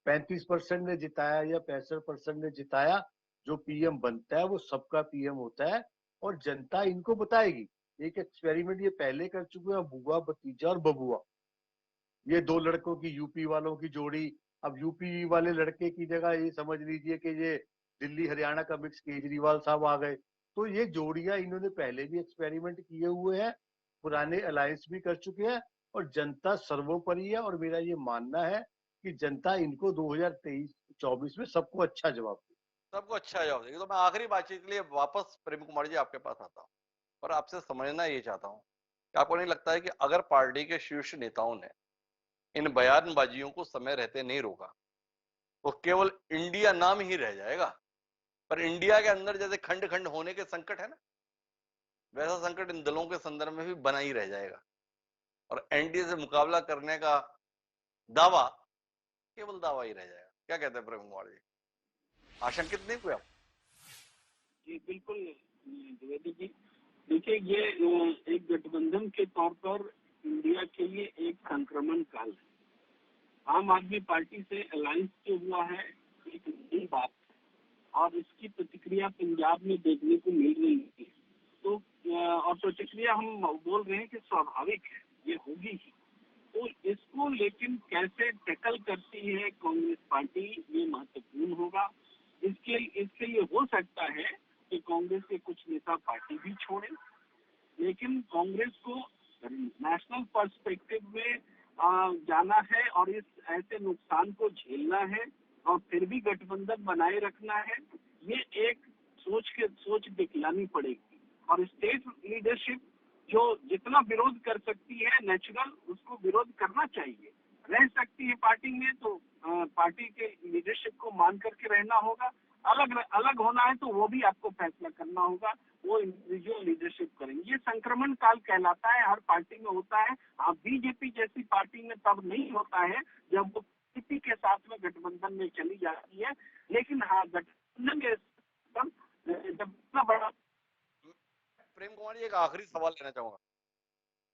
35% ने जिताया या 65% ने जिताया, जो पीएम बनता है वो सबका पीएम होता है और जनता इनको बताएगी। एक एक्सपेरिमेंट ये पहले कर चुके हैं, बुआ भतीजा और बबुआ, ये दो लड़कों की, यूपी वालों की जोड़ी। अब यूपी वाले लड़के की जगह ये समझ लीजिए कि ये दिल्ली हरियाणा का मिक्स केजरीवाल साहब आ गए। तो ये जोड़ियां इन्होंने पहले भी एक्सपेरिमेंट किए हुए हैं, पुराने अलायंस भी कर चुके हैं और जनता सर्वोपरि है। और मेरा ये मानना है कि जनता इनको 2023-24 में सबको अच्छा जवाब देगी। सबको अच्छा जवाब देगी। तो मैं आखिरी बातचीत के लिए वापस प्रेम कुमार जी आपके पास आता हूँ और आपसे समझना ये चाहता हूँ कि आपको नहीं लगता है कि अगर पार्टी के शीर्ष नेताओं ने इन बयानबाजियों को समय रहते नहीं रोका तो केवल इंडिया नाम ही रह जाएगा, पर इंडिया के अंदर जैसे खंड खंड होने के संकट है ना, वैसा संकट इन दलों के संदर्भ में भी बना ही रह जाएगा और एनडीए से मुकाबला करने का दावा केवल दावा ही रह जाएगा। क्या कहते हैं प्रेम कुमार जी, आशंकित नहीं हुए आप? जी बिल्कुल द्विवेदी जी, देखिए ये एक गठबंधन के तौर पर इंडिया के लिए एक संक्रमण काल है। आम आदमी पार्टी से अलायंस जो हुआ है एक नई बात है और इसकी प्रतिक्रिया पंजाब में देखने को मिल रही है। तो और प्रतिक्रिया हम बोल रहे हैं कि स्वाभाविक है, ये होगी ही। तो इसको लेकिन कैसे टैकल करती है कांग्रेस पार्टी, ये महत्वपूर्ण होगा। इसके लिए हो सकता है कि कांग्रेस के कुछ नेता पार्टी भी छोड़े, लेकिन कांग्रेस को नेशनल पर्सपेक्टिव में जाना है और इस ऐसे नुकसान को झेलना है और फिर भी गठबंधन बनाए रखना है। ये एक सोच दिखलानी पड़ेगी और स्टेट लीडरशिप जो जितना विरोध कर सकती है नेचुरल, उसको विरोध करना चाहिए। रह सकती है पार्टी में तो पार्टी के लीडरशिप को मान करके रहना होगा। अलग होना है तो वो भी आपको फैसला करना होगा, वो इंडिविजुअल लीडरशिप करेंगे। ये संक्रमण काल कहलाता है, हर पार्टी में होता है। आप बीजेपी जैसी पार्टी में तब नहीं होता है जब वो बीजेपी के साथ में गठबंधन में चली जाती है, लेकिन हाँ गठबंधन के जब इतना बड़ा। प्रेम कुमार जी, एक आखिरी सवाल लेना चाहूंगा।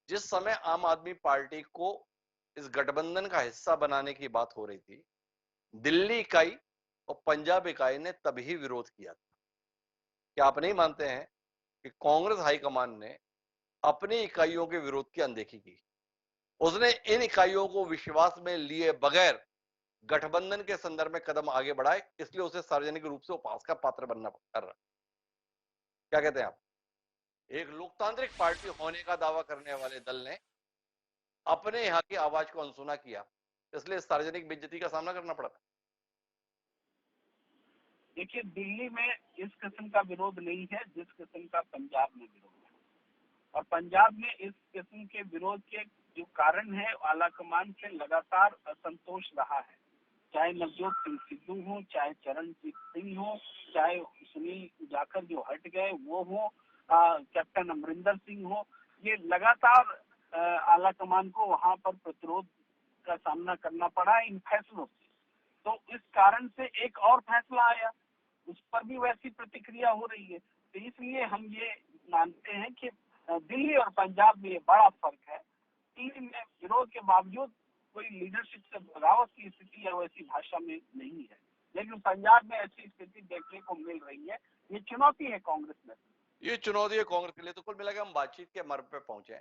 जिस समय आम आदमी पार्टी को इस गठबंधन का हिस्सा बनाने की बात हो रही थी, दिल्ली इकाई और पंजाब इकाई ने तभी विरोध किया था। क्या आप नहीं मानते हैं कि कांग्रेस हाईकमान ने अपनी इकाइयों के विरोध की अनदेखी की? उसने इन इकाइयों को विश्वास में लिए बगैर गठबंधन के संदर्भ में कदम आगे बढ़ाए, इसलिए उसे सार्वजनिक रूप से उपास का पात्र बनना पड़ रहा। क्या कहते हैं आप? एक लोकतांत्रिक पार्टी होने का दावा करने वाले दल ने अपने यहां की आवाज को अनसुना किया, इसलिए सार्वजनिक बेइज्जती का सामना करना पड़ा। देखिए, दिल्ली में इस किस्म का विरोध नहीं है जिस किस्म का पंजाब में विरोध है, और पंजाब में इस किस्म के विरोध के जो कारण है, आलाकमान से लगातार असंतोष रहा है। चाहे नवजोत सिंह सिद्धू हो, चाहे चरणजीत सिंह हो, चाहे सुनील जाखड़ जो हट गए वो हो, कैप्टन अमरिंदर सिंह हो, ये लगातार आलाकमान को वहां पर प्रतिरोध का सामना करना पड़ा इन फैसलों से। तो इस कारण से एक और फैसला आया, उस पर भी वैसी प्रतिक्रिया हो रही है। तो इसलिए हम ये मानते हैं कि दिल्ली और पंजाब में ये बड़ा फर्क है। दिल्ली में विरोध के बावजूद कोई लीडरशिप से बगावत की स्थिति या वैसी भाषा में नहीं है, लेकिन पंजाब में ऐसी स्थिति देखने को मिल रही है। ये चुनौती है कांग्रेस में, ये चुनौती है कांग्रेस के लिए। तो कुल मिलाकर हम बातचीत के मर्म पे पहुंचे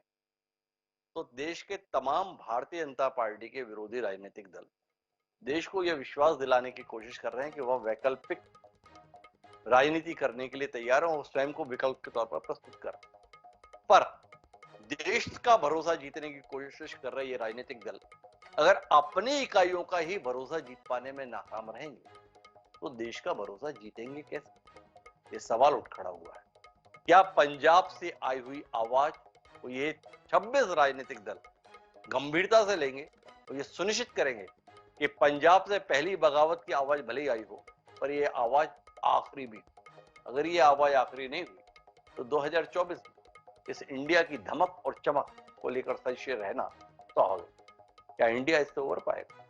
तो देश के तमाम भारतीय जनता पार्टी के विरोधी राजनीतिक दल देश को यह विश्वास दिलाने की कोशिश कर रहे हैं कि वह वैकल्पिक राजनीति करने के लिए तैयार है और स्वयं को विकल्प के तौर पर प्रस्तुत कर, पर देश का भरोसा जीतने की कोशिश कर रहे ये राजनीतिक दल अगर अपनी इकाइयों का ही भरोसा जीत पाने में नाकाम रहेंगे तो देश का भरोसा जीतेंगे कैसे? ये सवाल उठ खड़ा हुआ है। क्या पंजाब से आई हुई आवाज को ये 26 राजनीतिक दल गंभीरता से लेंगे और ये सुनिश्चित करेंगे कि पंजाब से पहली बगावत की आवाज भले ही आई हो पर ये आवाज आखिरी भी? अगर ये आवाज आखिरी नहीं हुई तो 2024 में इस इंडिया की धमक और चमक को लेकर सच्चे रहना तो होगा। क्या इंडिया इससे उबर पाएगा?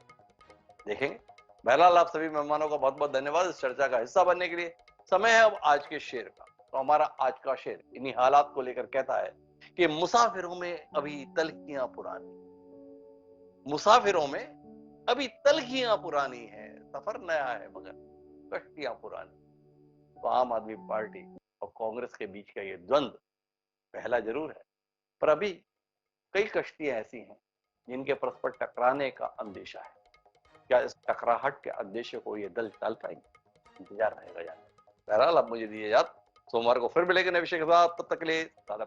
देखेंगे। बहरहाल आप सभी मेहमानों का बहुत बहुत धन्यवाद इस चर्चा का हिस्सा बनने के लिए। समय है अब आज के शेर का। तो हमारा आज का शेर इन्हीं हालात को लेकर कहता है कि मुसाफिरों में अभी तलखियां पुरानी, मुसाफिरों में अभी तलखियां पुरानी है, सफर नया है मगर कश्तियां पुरानी। तो आम आदमी पार्टी और कांग्रेस के बीच का ये द्वंद्व पहला जरूर है, पर अभी कई कश्तियां ऐसी हैं जिनके परस्पर टकराने का अंदेशा है। क्या इस टकराहट के अंदेशे को ये दल टाल पाएंगे? इंतजार रहेगा जाने। बहरहाल अब मुझे दीजिए इजाजत, सोमवार को फिर मिलेंगे नए विषय के साथ। तब तक के लिए सादा